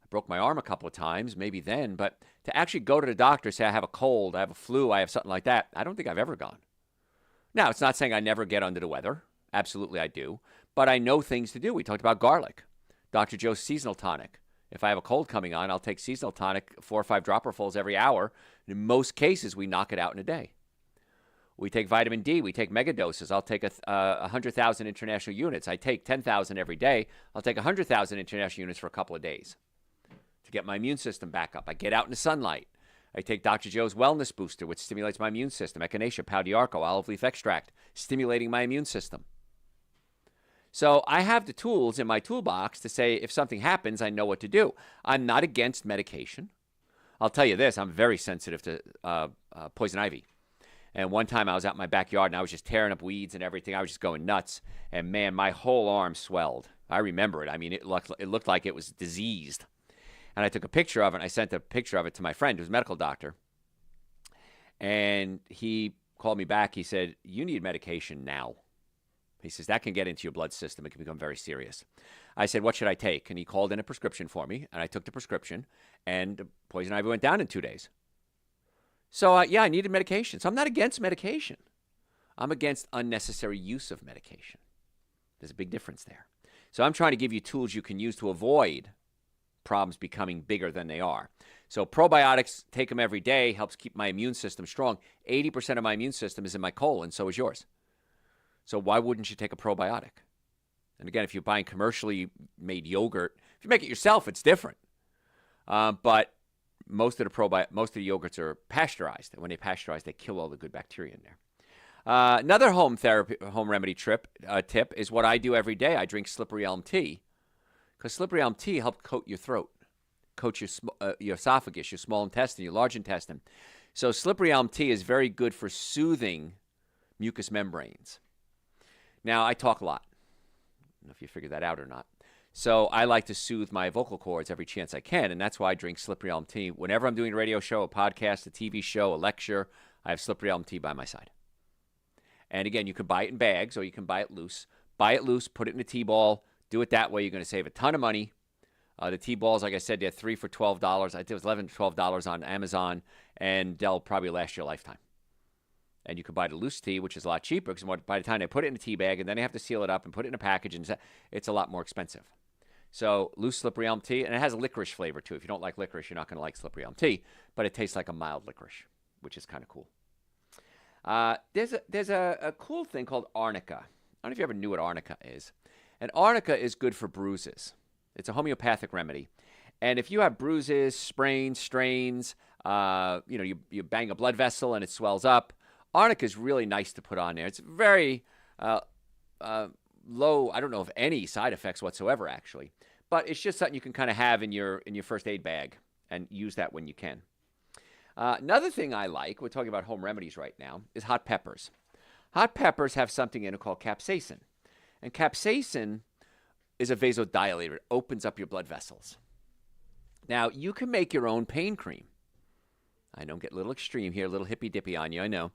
Speaker 1: I broke my arm a couple of times, maybe then, but to actually go to the doctor, say I have a cold, I have a flu, I have something like that, I don't think I've ever gone. Now, it's not saying I never get under the weather. Absolutely I do. But I know things to do. We talked about garlic. Dr. Joe's seasonal tonic. If I have a cold coming on, I'll take seasonal tonic 4 or 5 dropperfuls every hour. In most cases, we knock it out in a day. We take vitamin D. We take mega doses. I'll take 100,000 international units. I take 10,000 every day. I'll take 100,000 international units for a couple of days to get my immune system back up. I get out in the sunlight. I take Dr. Joe's Wellness Booster, which stimulates my immune system. Echinacea, Pau d'Arco, olive leaf extract, stimulating my immune system. So I have the tools in my toolbox to say if something happens, I know what to do. I'm not against medication. I'll tell you this, I'm very sensitive to poison ivy. And one time I was out in my backyard and I was just tearing up weeds and everything. I was just going nuts. And man, my whole arm swelled. I remember it. I mean, it looked like it was diseased. And I took a picture of it, and I sent a picture of it to my friend who's a medical doctor. And he called me back. He said, you need medication now. He says, that can get into your blood system. It can become very serious. I said, what should I take? And he called in a prescription for me, and I took the prescription, and the poison ivy went down in 2 days. So, yeah, I needed medication. So I'm not against medication. I'm against unnecessary use of medication. There's a big difference there. So I'm trying to give you tools you can use to avoid problems becoming bigger than they are. So probiotics, take them every day, helps keep my immune system strong. 80% of my immune system is in my colon, so is yours. So why wouldn't you take a probiotic? And again, if you're buying commercially made yogurt, if you make it yourself, it's different. But most of the yogurts are pasteurized. And when they pasteurize, they kill all the good bacteria in there. Another home remedy tip is what I do every day. I drink slippery elm tea, because slippery elm tea helps coat your throat, coat your esophagus, your small intestine, your large intestine. So slippery elm tea is very good for soothing mucous membranes. Now, I talk a lot. I don't know if you figured that out or not. So I like to soothe my vocal cords every chance I can, and that's why I drink slippery elm tea. Whenever I'm doing a radio show, a podcast, a TV show, a lecture, I have slippery elm tea by my side. And again, you can buy it in bags or you can buy it loose. Buy it loose, put it in a tea ball, do it that way. You're going to save a ton of money. The tea balls, like I said, they're 3 for $12. I think it was $11 to $12 on Amazon, and they'll probably last you a lifetime. And you can buy the loose tea, which is a lot cheaper, because by the time they put it in a tea bag and then they have to seal it up and put it in a package, and it's a lot more expensive. So loose slippery elm tea, and it has a licorice flavor too. If you don't like licorice, you're not going to like slippery elm tea, but it tastes like a mild licorice, which is kind of cool. There's a cool thing called arnica. I don't know if you ever knew what arnica is. And arnica is good for bruises. It's a homeopathic remedy. And if you have bruises, sprains, strains, you bang a blood vessel and it swells up, arnica is really nice to put on there. It's very low, I don't know of any side effects whatsoever, actually. But it's just something you can kind of have in your first aid bag and use that when you can. Another thing I like, we're talking about home remedies right now, is hot peppers. Hot peppers have something in it called capsaicin. And capsaicin is a vasodilator. It opens up your blood vessels. Now, you can make your own pain cream. I know I'm getting a little extreme here, a little hippy-dippy on you, I know.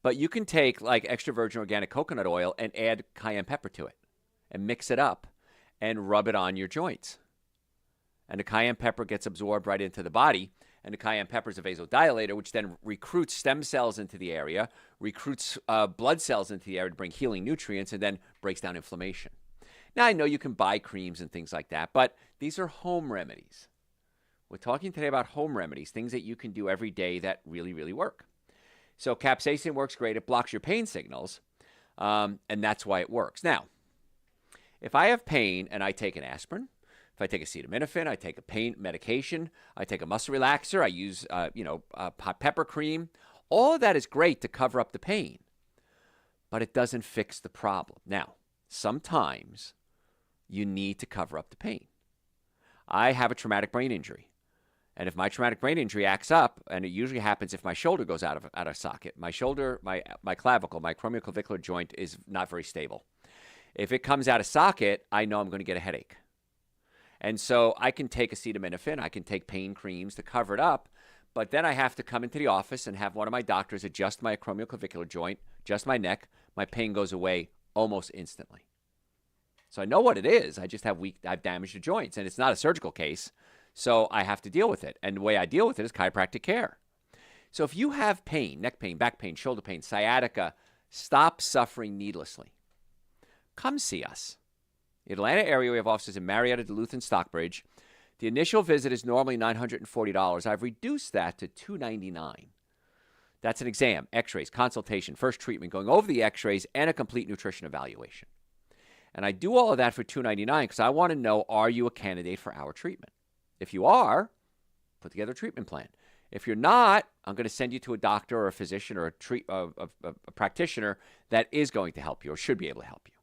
Speaker 1: But you can take like extra virgin organic coconut oil and add cayenne pepper to it and mix it up and rub it on your joints. And the cayenne pepper gets absorbed right into the body. And the cayenne pepper is a vasodilator, which then recruits stem cells into the area, recruits blood cells into the area to bring healing nutrients, and then breaks down inflammation. Now, I know you can buy creams and things like that, but these are home remedies. We're talking today about home remedies, things that you can do every day that really, really work. So capsaicin works great. It blocks your pain signals, and that's why it works. Now, if I have pain and I take an aspirin, if I take acetaminophen, I take a pain medication, I take a muscle relaxer, I use, hot pepper cream, all of that is great to cover up the pain, but it doesn't fix the problem. Now, sometimes you need to cover up the pain. I have a traumatic brain injury, and if my traumatic brain injury acts up, and it usually happens if my shoulder goes out of socket, my shoulder, my clavicle, my acromioclavicular joint is not very stable. If it comes out of socket, I know I'm going to get a headache. And so I can take acetaminophen, I can take pain creams to cover it up, but then I have to come into the office and have one of my doctors adjust my acromioclavicular joint, adjust my neck. My pain goes away almost instantly. So I know what it is. I just have I've damaged the joints, and it's not a surgical case, so I have to deal with it. And the way I deal with it is chiropractic care. So if you have pain, neck pain, back pain, shoulder pain, sciatica, stop suffering needlessly. Come see us. In the Atlanta area, we have offices in Marietta, Duluth, and Stockbridge. The initial visit is normally $940. I've reduced that to $299. That's an exam, x-rays, consultation, first treatment, going over the x-rays, and a complete nutrition evaluation. And I do all of that for $299 because I want to know, are you a candidate for our treatment? If you are, put together a treatment plan. If you're not, I'm going to send you to a doctor or a physician or a practitioner that is going to help you or should be able to help you.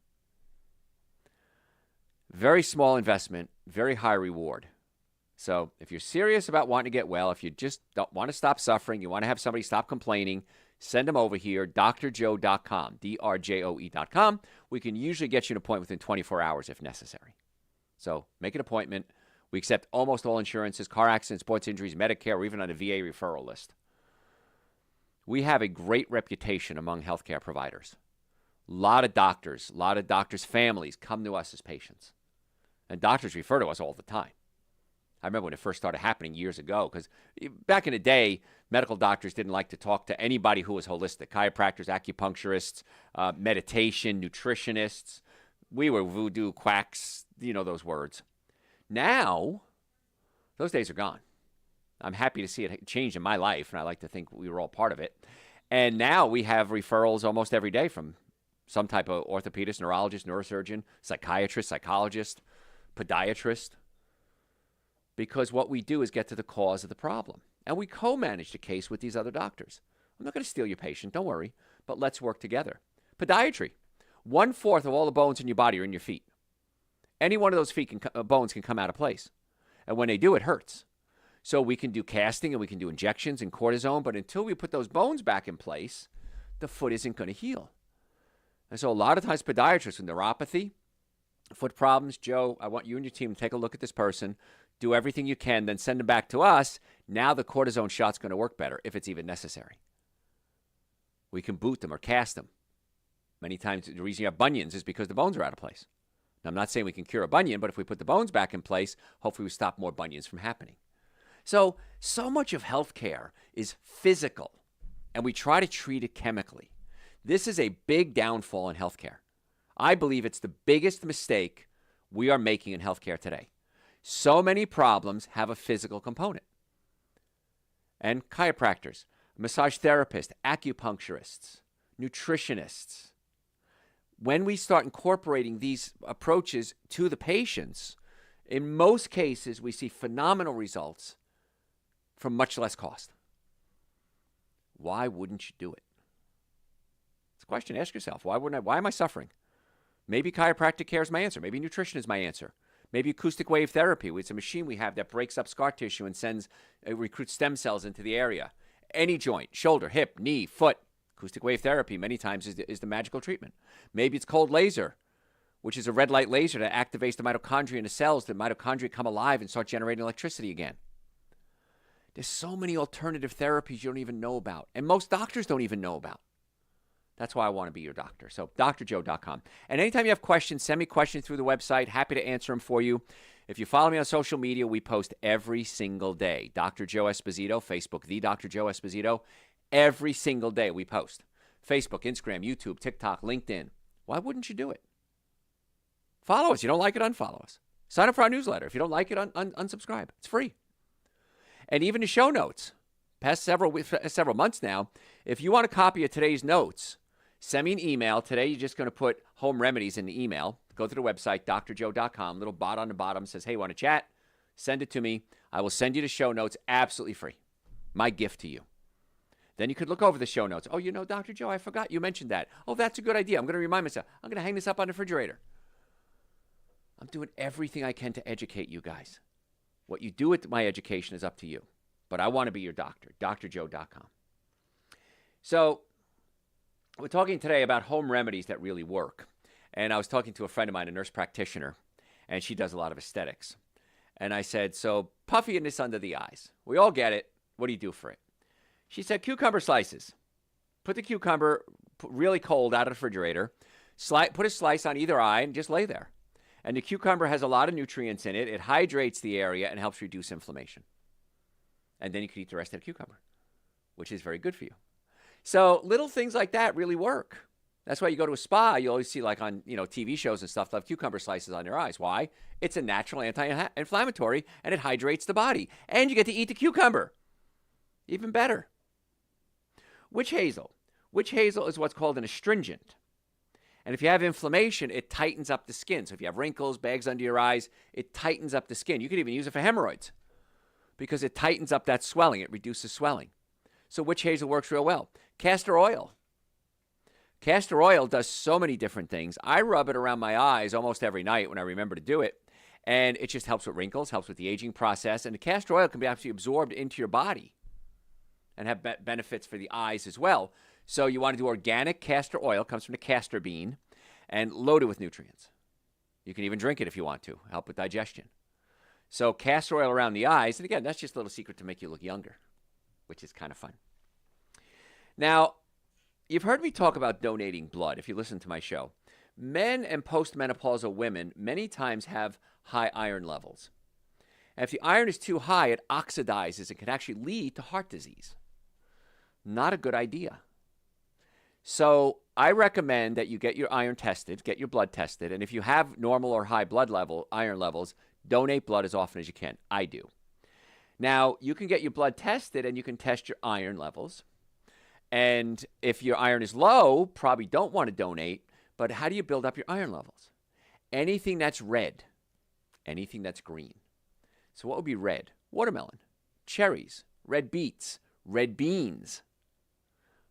Speaker 1: Very small investment, very high reward. So if you're serious about wanting to get well, if you just don't want to stop suffering, you want to have somebody stop complaining, send them over here, drjoe.com, drjoe.com. We can usually get you an appointment within 24 hours if necessary. So make an appointment. We accept almost all insurances, car accidents, sports injuries, Medicare, or even on a VA referral list. We have a great reputation among healthcare providers. A lot of doctors' families come to us as patients. And doctors refer to us all the time. I remember when it first started happening years ago, because back in the day, medical doctors didn't like to talk to anybody who was holistic. Chiropractors, acupuncturists, meditation, nutritionists. We were voodoo quacks, those words. Now, those days are gone. I'm happy to see it change in my life, and I like to think we were all part of it. And now we have referrals almost every day from some type of orthopedist, neurologist, neurosurgeon, psychiatrist, psychologist, podiatrist, because what we do is get to the cause of the problem. And we co-manage the case with these other doctors. I'm not going to steal your patient, don't worry, but let's work together. Podiatry. 1/4 of all the bones in your body are in your feet. Any one of those bones can come out of place. And when they do, it hurts. So we can do casting and we can do injections and cortisone, but until we put those bones back in place, the foot isn't going to heal. And so a lot of times podiatrists with neuropathy, foot problems, Joe, I want you and your team to take a look at this person, do everything you can, then send them back to us. Now the cortisone shot's going to work better if it's even necessary. We can boot them or cast them. Many times the reason you have bunions is because the bones are out of place. Now, I'm not saying we can cure a bunion, but if we put the bones back in place, hopefully we stop more bunions from happening. So much of healthcare is physical, and we try to treat it chemically. This is a big downfall in healthcare. I believe it's the biggest mistake we are making in healthcare today. So many problems have a physical component. And chiropractors, massage therapists, acupuncturists, nutritionists. When we start incorporating these approaches to the patients, in most cases, we see phenomenal results for much less cost. Why wouldn't you do it? It's a question. Ask yourself, why wouldn't I? Why am I suffering? Maybe chiropractic care is my answer. Maybe nutrition is my answer. Maybe acoustic wave therapy. It's a machine we have that breaks up scar tissue and recruits stem cells into the area. Any joint, shoulder, hip, knee, foot. Acoustic wave therapy many times is the magical treatment. Maybe it's cold laser, which is a red light laser that activates the mitochondria in the cells. The mitochondria come alive and start generating electricity again. There's so many alternative therapies you don't even know about, and most doctors don't even know about. That's why I want to be your doctor. So drjoe.com. And anytime you have questions, send me questions through the website. Happy to answer them for you. If you follow me on social media, we post every single day. Dr. Joe Esposito, Facebook, the Dr. Joe Esposito. Every single day we post. Facebook, Instagram, YouTube, TikTok, LinkedIn. Why wouldn't you do it? Follow us. You don't like it, unfollow us. Sign up for our newsletter. If you don't like it, unsubscribe. It's free. And even the show notes, past several months now, if you want a copy of today's notes, send me an email. Today, you're just going to put home remedies in the email. Go to the website, drjoe.com. Little bot on the bottom says, hey, want to chat? Send it to me. I will send you the show notes absolutely free. My gift to you. Then you could look over the show notes. Oh, Dr. Joe, I forgot you mentioned that. Oh, that's a good idea. I'm going to remind myself. I'm going to hang this up on the refrigerator. I'm doing everything I can to educate you guys. What you do with my education is up to you. But I want to be your doctor, drjoe.com. So we're talking today about home remedies that really work. And I was talking to a friend of mine, a nurse practitioner, and she does a lot of aesthetics. And I said, so puffiness under the eyes. We all get it. What do you do for it? She said, cucumber slices. Put the cucumber really cold out of the refrigerator. Put a slice on either eye and just lay there. And the cucumber has a lot of nutrients in it. It hydrates the area and helps reduce inflammation. And then you can eat the rest of the cucumber, which is very good for you. So little things like that really work. That's why you go to a spa, you always see like on TV shows and stuff, they'll have cucumber slices on their eyes. Why? It's a natural anti-inflammatory and it hydrates the body. And you get to eat the cucumber. Even better. Witch hazel. Witch hazel is what's called an astringent. And if you have inflammation, it tightens up the skin. So if you have wrinkles, bags under your eyes, it tightens up the skin. You could even use it for hemorrhoids because it tightens up that swelling. It reduces swelling. So witch hazel works real well. Castor oil. Castor oil does so many different things. I rub it around my eyes almost every night when I remember to do it. And it just helps with wrinkles, helps with the aging process. And the castor oil can be actually absorbed into your body and have benefits for the eyes as well. So you want to do organic castor oil, comes from the castor bean, and loaded with nutrients. You can even drink it if you want to, help with digestion. So castor oil around the eyes, and again, that's just a little secret to make you look younger, which is kind of fun. Now, you've heard me talk about donating blood if you listen to my show. Men and postmenopausal women many times have high iron levels. And if the iron is too high, it oxidizes and can actually lead to heart disease. Not a good idea. So I recommend that you get your iron tested, get your blood tested, and if you have normal or high iron levels, donate blood as often as you can. I do. Now, you can get your blood tested and you can test your iron levels. And if your iron is low, probably don't want to donate. But how do you build up your iron levels? Anything that's red, anything that's green. So what would be red? Watermelon, cherries, red beets, red beans,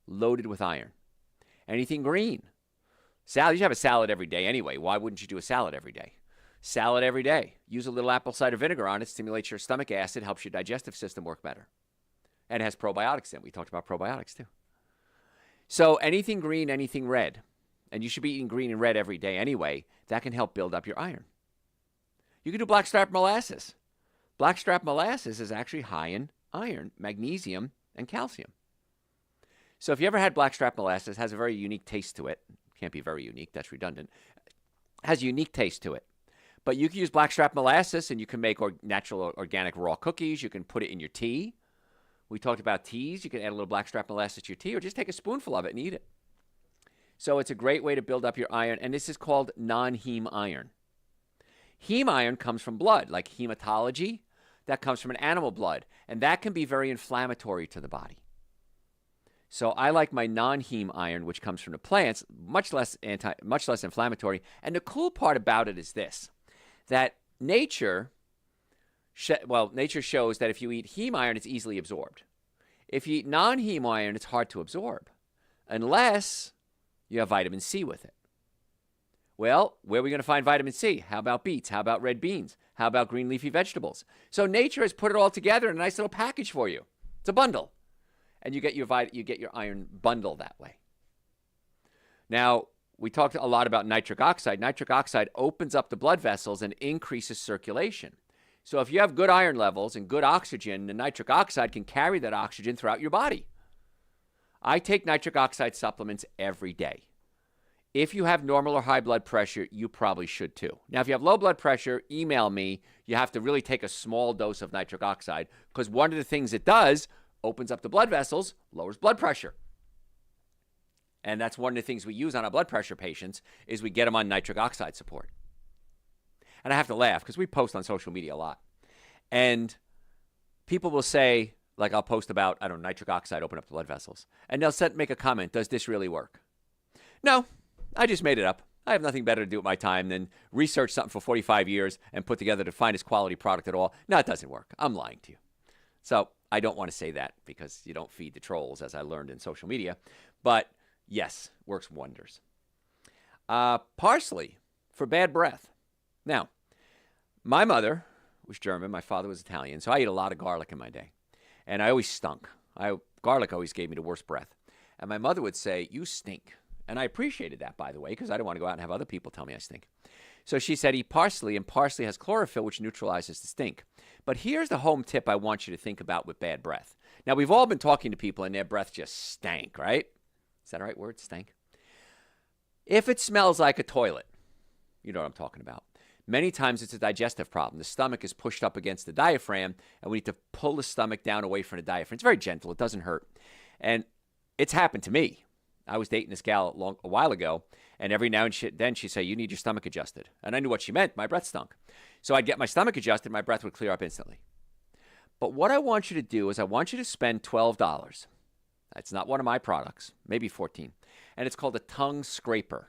Speaker 1: loaded with iron. Anything green. Salad, you should have a salad every day anyway. Why wouldn't you do a salad every day? Salad every day. Use a little apple cider vinegar on it, stimulates your stomach acid, helps your digestive system work better. And it has probiotics in it. We talked about probiotics too. So anything green, anything red, and you should be eating green and red every day anyway, that can help build up your iron. You can do blackstrap molasses. Blackstrap molasses is actually high in iron, magnesium, and calcium. So if you ever had blackstrap molasses, it has a very unique taste to it. Can't be very unique, that's redundant. It has a unique taste to it. But you can use blackstrap molasses and you can make natural organic raw cookies. You can put it in your tea. We talked about teas. You can add a little blackstrap molasses to your tea or just take a spoonful of it and eat it. So it's a great way to build up your iron, and this is called non-heme iron. Heme iron comes from blood, like hematology. That comes from an animal blood, and that can be very inflammatory to the body. So I like my non-heme iron, which comes from the plants, much less inflammatory. And the cool part about it is this, that nature shows that if you eat heme iron, it's easily absorbed. If you eat non-heme iron, it's hard to absorb, unless you have vitamin C with it. Well, where are we going to find vitamin C? How about beets? How about red beans? How about green leafy vegetables? So nature has put it all together in a nice little package for you. It's a bundle. And you get your iron bundle that way. Now, we talked a lot about nitric oxide. Nitric oxide opens up the blood vessels and increases circulation. So if you have good iron levels and good oxygen, the nitric oxide can carry that oxygen throughout your body. I take nitric oxide supplements every day. If you have normal or high blood pressure, you probably should too. Now, if you have low blood pressure, email me. You have to really take a small dose of nitric oxide because one of the things it does, opens up the blood vessels, lowers blood pressure. And that's one of the things we use on our blood pressure patients is we get them on nitric oxide support. And I have to laugh because we post on social media a lot. And people will say, like I'll post about, nitric oxide, open up the blood vessels. And they'll make a comment, does this really work? No, I just made it up. I have nothing better to do with my time than research something for 45 years and put together the finest quality product at all. No, it doesn't work. I'm lying to you. So I don't want to say that because you don't feed the trolls, as I learned in social media. But yes, works wonders. Parsley for bad breath. Now, my mother was German. My father was Italian. So I ate a lot of garlic in my day. And I always stunk. Garlic always gave me the worst breath. And my mother would say, you stink. And I appreciated that, by the way, because I don't want to go out and have other people tell me I stink. So she said, eat parsley, and parsley has chlorophyll, which neutralizes the stink. But here's the home tip I want you to think about with bad breath. Now, we've all been talking to people, and their breath just stank, right? Is that the right word, stank? If it smells like a toilet, you know what I'm talking about. Many times it's a digestive problem. The stomach is pushed up against the diaphragm, and we need to pull the stomach down away from the diaphragm. It's very gentle. It doesn't hurt. And it's happened to me. I was dating this gal a while ago, and every now and then she'd say, you need your stomach adjusted. And I knew what she meant. My breath stunk. So I'd get my stomach adjusted. My breath would clear up instantly. But what I want you to do is I want you to spend $12. It's not one of my products, maybe $14. And it's called a tongue scraper.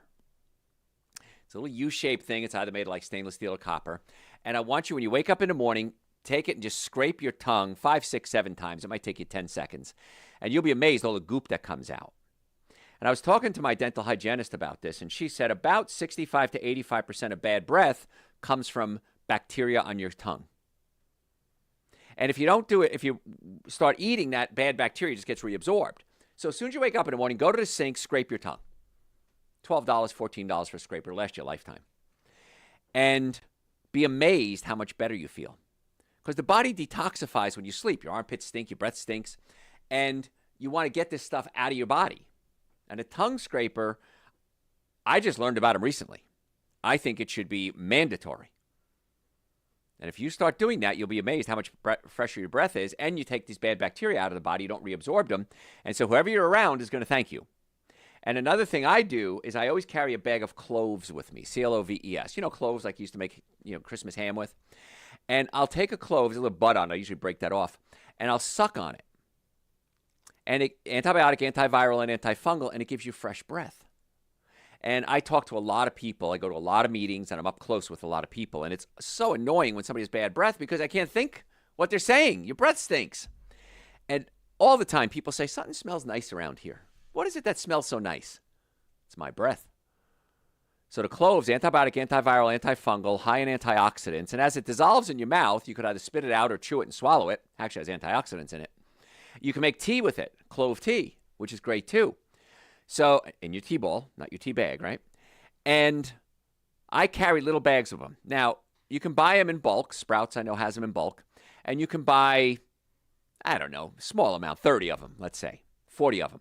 Speaker 1: It's a little U-shaped thing. It's either made of like stainless steel or copper. And I want you, when you wake up in the morning, take it and just scrape your tongue 5, 6, 7 times. It might take you 10 seconds. And you'll be amazed all the goop that comes out. And I was talking to my dental hygienist about this, and she said about 65 to 85% of bad breath comes from bacteria on your tongue. And if you don't do it, if you start eating, that bad bacteria just gets reabsorbed. So as soon as you wake up in the morning, go to the sink, scrape your tongue. $12, $14 for a scraper, last you a lifetime. And be amazed how much better you feel. Because the body detoxifies when you sleep. Your armpits stink, your breath stinks, and you want to get this stuff out of your body. And a tongue scraper, I just learned about them recently. I think it should be mandatory. And if you start doing that, you'll be amazed how much fresher your breath is, and you take these bad bacteria out of the body, you don't reabsorb them, and so whoever you're around is going to thank you. And another thing I do is I always carry a bag of cloves with me, Cloves. You know, cloves like you used to make, Christmas ham with. And I'll take a clove, there's a little bud on it. I usually break that off. And I'll suck on it. And antibiotic, antiviral, and antifungal, and it gives you fresh breath. And I talk to a lot of people. I go to a lot of meetings, and I'm up close with a lot of people. And it's so annoying when somebody has bad breath because I can't think what they're saying. Your breath stinks. And all the time, people say, something smells nice around here. What is it that smells so nice? It's my breath. So the cloves, antibiotic, antiviral, antifungal, high in antioxidants. And as it dissolves in your mouth, you could either spit it out or chew it and swallow it. Actually, it has antioxidants in it. You can make tea with it, clove tea, which is great too. So, in your tea ball, not your tea bag, right? And I carry little bags of them. Now, you can buy them in bulk. Sprouts, I know, has them in bulk. And you can buy, I don't know, small amount, 30 of them, let's say, 40 of them.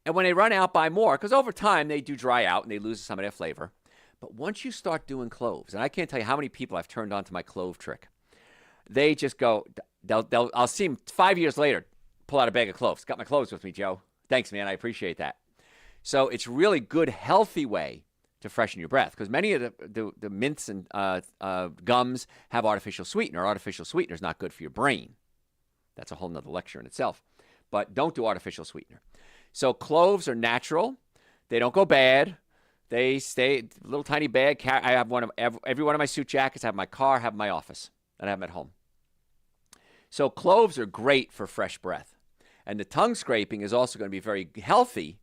Speaker 1: And when they run out, buy more, because over time they do dry out and they lose some of their flavor. But once you start doing cloves, and I can't tell you how many people I've turned on to my clove trick, they just go, I'll see them 5 years later, pull out a bag of cloves. Got my cloves with me, Joe. Thanks, man. I appreciate that. So it's really good, healthy way to freshen your breath, because many of the mints and gums have artificial sweetener. Artificial sweetener is not good for your brain. That's a whole nother lecture in itself. But don't do artificial sweetener. So cloves are natural. They don't go bad. They stay a little tiny bag. I have one of every one of my suit jackets. I have in my car, I have in my office, and I have them at home. So cloves are great for fresh breath. And the tongue scraping is also going to be very healthy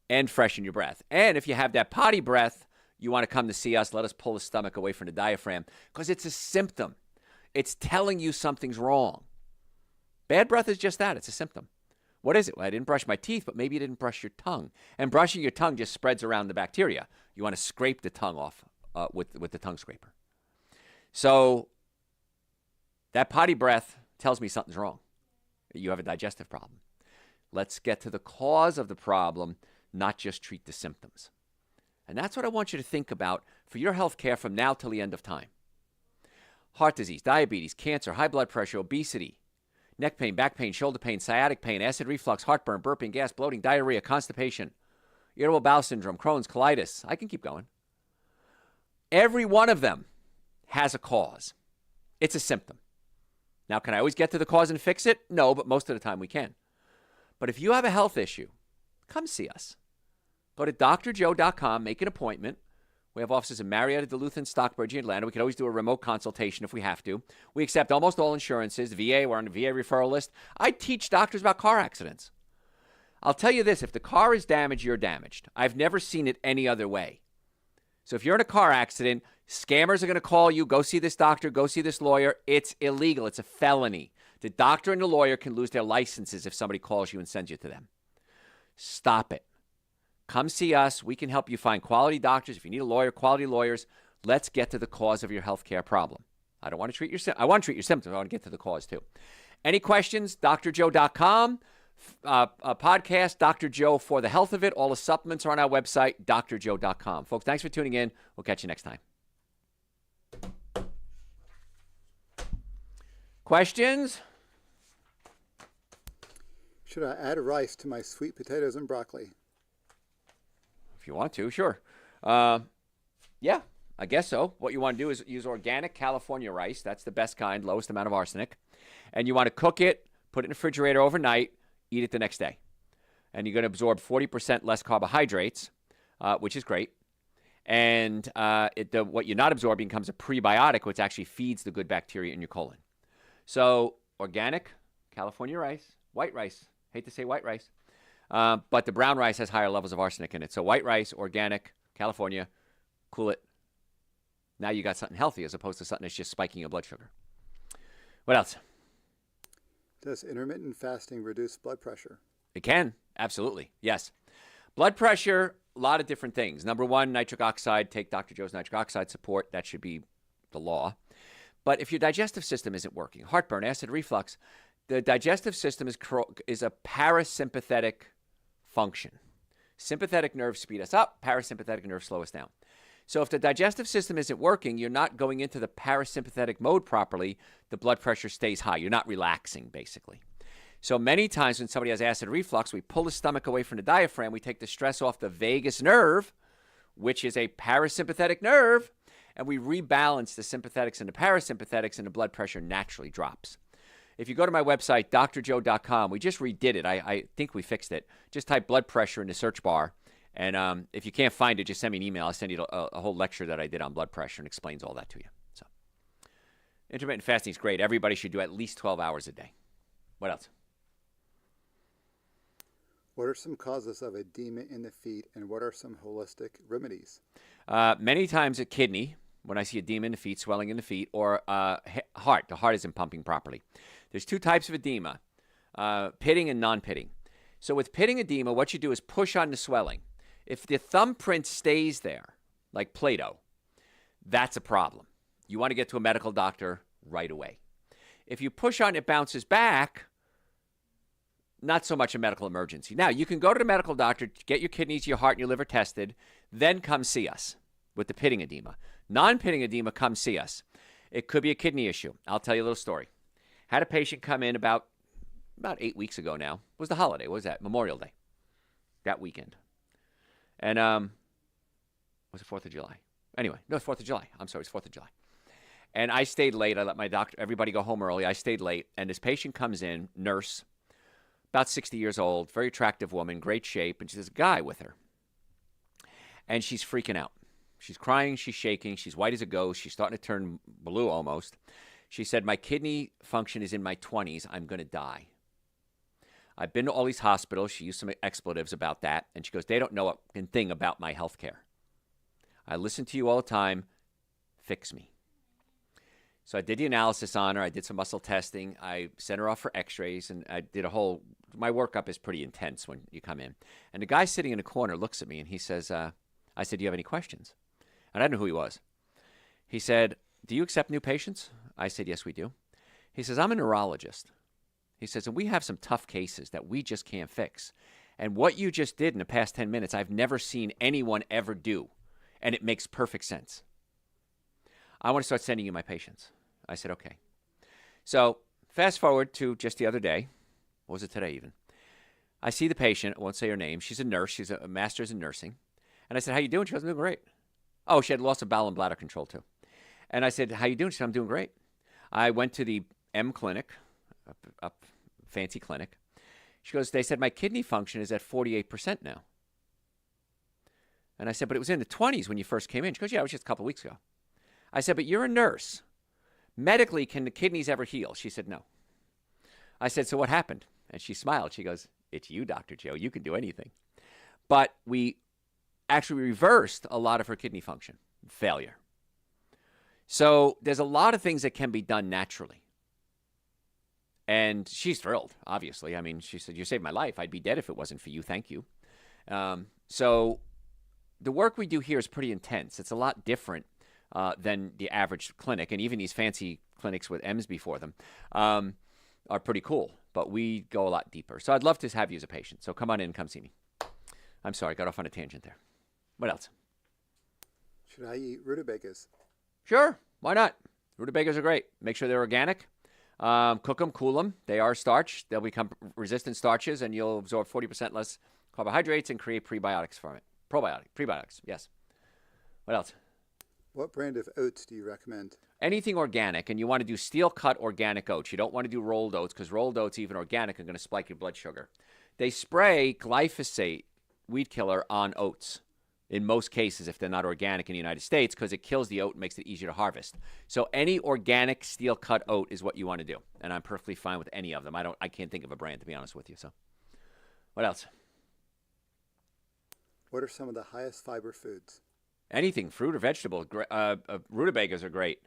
Speaker 1: and freshen your breath. And if you have that potty breath, you want to come to see us. Let us pull the stomach away from the diaphragm, because it's a symptom. It's telling you something's wrong. Bad breath is just that. It's a symptom. What is it? Well, I didn't brush my teeth, but maybe you didn't brush your tongue. And brushing your tongue just spreads around the bacteria. You want to scrape the tongue off with the tongue scraper. So that potty breath tells me something's wrong. You have a digestive problem. Let's get to the cause of the problem, not just treat the symptoms. And that's what I want you to think about for your health care from now till the end of time. Heart disease, diabetes, cancer, high blood pressure, obesity, neck pain, back pain, shoulder pain, sciatic pain, acid reflux, heartburn, burping, gas, bloating, diarrhea, constipation, irritable bowel syndrome, Crohn's, colitis. I can keep going. Every one of them has a cause. It's a symptom. Now, can I always get to the cause and fix it? No, but most of the time we can. But if you have a health issue, come see us. Go to drjoe.com, make an appointment. We have offices in Marietta, Duluth, and Stockbridge, Atlanta. We can always do a remote consultation if we have to. We accept almost all insurances. VA, we're on the VA referral list. I teach doctors about car accidents. I'll tell you this, if the car is damaged, you're damaged. I've never seen it any other way. So if you're in a car accident, scammers are going to call you, go see this doctor, go see this lawyer. It's illegal. It's a felony. The doctor and the lawyer can lose their licenses if somebody calls you and sends you to them. Stop it. Come see us. We can help you find quality doctors. If you need a lawyer, quality lawyers. Let's get to the cause of your health care problem. I don't want to treat your I want to treat your symptoms. I want to get to the cause too. Any questions? drjoe.com. Podcast, Dr. Joe for the health of it. All the supplements are on our website, drjoe.com. Folks, thanks for tuning in. We'll catch you next time. Questions?
Speaker 2: Should I add rice to my sweet potatoes and broccoli?
Speaker 1: If you want to, sure. Yeah, I guess so. What you want to do is use organic California rice. That's the best kind, lowest amount of arsenic. And you want to cook it, put it in the refrigerator overnight, eat it the next day. And you're going to absorb 40% less carbohydrates, which is great. And what you're not absorbing becomes a prebiotic, which actually feeds the good bacteria in your colon. So organic California rice, white rice. Hate to say white rice. But the brown rice has higher levels of arsenic in it. So white rice, organic, California, cool it. Now you got something healthy as opposed to something that's just spiking your blood sugar. What else?
Speaker 2: Does intermittent fasting reduce blood pressure?
Speaker 1: It can, absolutely, yes. Blood pressure, a lot of different things. Number one, nitric oxide. Take Dr. Joe's nitric oxide support. That should be the law. But if your digestive system isn't working, heartburn, acid reflux, the digestive system is a parasympathetic function. Sympathetic nerves speed us up, parasympathetic nerves slow us down. So if the digestive system isn't working, you're not going into the parasympathetic mode properly, the blood pressure stays high. You're not relaxing, basically. So many times when somebody has acid reflux, we pull the stomach away from the diaphragm. We take the stress off the vagus nerve, which is a parasympathetic nerve, and we rebalance the sympathetics and the parasympathetics, and the blood pressure naturally drops. If you go to my website, drjoe.com, we just redid it. I think we fixed it. Just type blood pressure in the search bar. And if you can't find it, just send me an email. I'll send you a whole lecture that I did on blood pressure and explains all that to you. So, intermittent fasting is great. Everybody should do at least 12 hours a day. What else?
Speaker 2: What are some causes of edema in the feet, and what are some holistic remedies?
Speaker 1: Many times a kidney, when I see edema in the feet, swelling in the feet, or heart. The heart isn't pumping properly. There's two types of edema, pitting and non-pitting. So with pitting edema, what you do is push on the swelling. If the thumbprint stays there, like Play-Doh, that's a problem. You want to get to a medical doctor right away. If you push on it, bounces back, not so much a medical emergency. Now, you can go to the medical doctor, get your kidneys, your heart, and your liver tested, then come see us with the pitting edema. Non-pitting edema, come see us. It could be a kidney issue. I'll tell you a little story. Had a patient come in about 8 weeks ago now. It was the holiday. What was that? Memorial Day. That weekend. And was it 4th of July? Anyway, no, it's 4th of July. I'm sorry, it's 4th of July. And I stayed late. I let my doctor, everybody go home early. I stayed late. And this patient comes in, nurse, about 60 years old, very attractive woman, great shape. And she's a guy with her. And she's freaking out. She's crying, she's shaking, she's white as a ghost. She's starting to turn blue almost. She said, my kidney function is in my 20s. I'm going to die. I've been to all these hospitals. She used some expletives about that. And she goes, they don't know a thing about my health care. I listen to you all the time. Fix me. So I did the analysis on her. I did some muscle testing. I sent her off for x-rays. And I did my workup is pretty intense when you come in. And the guy sitting in the corner looks at me and he says, I said, do you have any questions? And I didn't know who he was. He said, do you accept new patients? I said, yes, we do. He says, I'm a neurologist. He says, and we have some tough cases that we just can't fix. And what you just did in the past 10 minutes, I've never seen anyone ever do. And it makes perfect sense. I want to start sending you my patients. I said, okay. So fast forward to just the other day. What was it today even? I see the patient. I won't say her name. She's a nurse. She's a master's in nursing. And I said, how you doing? She goes, I'm doing great. Oh, she had loss of bowel and bladder control too. And I said, how you doing? She said, I'm doing great. I went to the M clinic, a fancy clinic. She goes, they said, my kidney function is at 48% now. And I said, but it was in the 20s when you first came in. She goes, yeah, it was just a couple of weeks ago. I said, but you're a nurse. Medically, can the kidneys ever heal? She said, no. I said, so what happened? And she smiled. She goes, it's you, Dr. Joe. You can do anything. But we actually reversed a lot of her kidney function failure. So there's a lot of things that can be done naturally. And she's thrilled, obviously. I mean, she said, you saved my life. I'd be dead if it wasn't for you. Thank you. So the work we do here is pretty intense. It's a lot different than the average clinic. And even these fancy clinics with M's before them are pretty cool. But we go a lot deeper. So I'd love to have you as a patient. So come on in and come see me. I'm sorry, got off on a tangent there. What else?
Speaker 2: Should I eat rutabagas?
Speaker 1: Sure. Why not? Rutabagas are great. Make sure they're organic. Cook them, cool them. They are starch. They'll become resistant starches, and you'll absorb 40% less carbohydrates and create prebiotics from it. Prebiotics, yes. What else?
Speaker 2: What brand of oats do you recommend?
Speaker 1: Anything organic, and you want to do steel-cut organic oats. You don't want to do rolled oats, because rolled oats, even organic, are going to spike your blood sugar. They spray glyphosate, weed killer, on oats. In most cases, if they're not organic in the United States, because it kills the oat and makes it easier to harvest. So any organic steel-cut oat is what you want to do. And I'm perfectly fine with any of them. I can't think of a brand, to be honest with you. So what else?
Speaker 2: What are some of the highest fiber foods?
Speaker 1: Anything, fruit or vegetable. Rutabagas are great.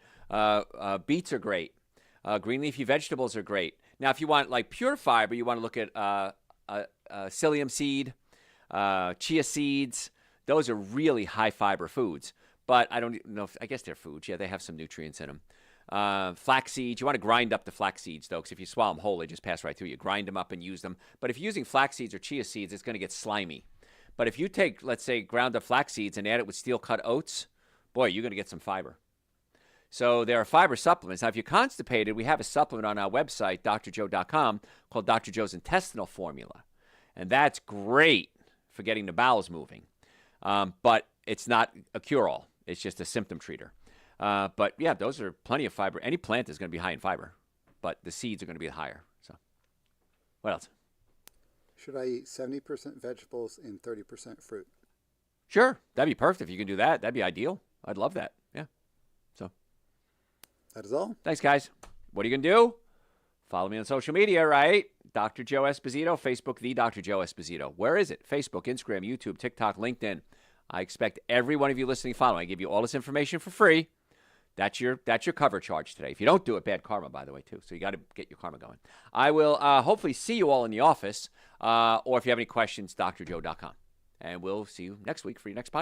Speaker 1: Beets are great. Green leafy vegetables are great. Now, if you want like pure fiber, you want to look at psyllium seed, chia seeds. Those are really high fiber foods, but I don't know I guess they're foods. Yeah, they have some nutrients in them. Flax seeds, you want to grind up the flax seeds, though, because if you swallow them whole, they just pass right through you. Grind them up and use them. But if you're using flax seeds or chia seeds, it's going to get slimy. But if you take, let's say, ground up flax seeds and add it with steel-cut oats, boy, you're going to get some fiber. So there are fiber supplements. Now, if you're constipated, we have a supplement on our website, drjoe.com, called Dr. Joe's Intestinal Formula. And that's great for getting the bowels moving. But it's not a cure-all. It's just a symptom treater. But, yeah, those are plenty of fiber. Any plant is going to be high in fiber, but the seeds are going to be higher. So what else?
Speaker 2: Should I eat 70% vegetables and 30% fruit?
Speaker 1: Sure. That'd be perfect if you can do that. That'd be ideal. I'd love that. Yeah. So
Speaker 2: that is all.
Speaker 1: Thanks, guys. What are you going to do? Follow me on social media, right? Dr. Joe Esposito, Facebook, The Dr. Joe Esposito. Where is it? Facebook, Instagram, YouTube, TikTok, LinkedIn. I expect every one of you listening to follow. I give you all this information for free. That's your cover charge today. If you don't do it, bad karma, by the way, too. So you got to get your karma going. I will hopefully see you all in the office, or if you have any questions, drjoe.com. And we'll see you next week for your next podcast.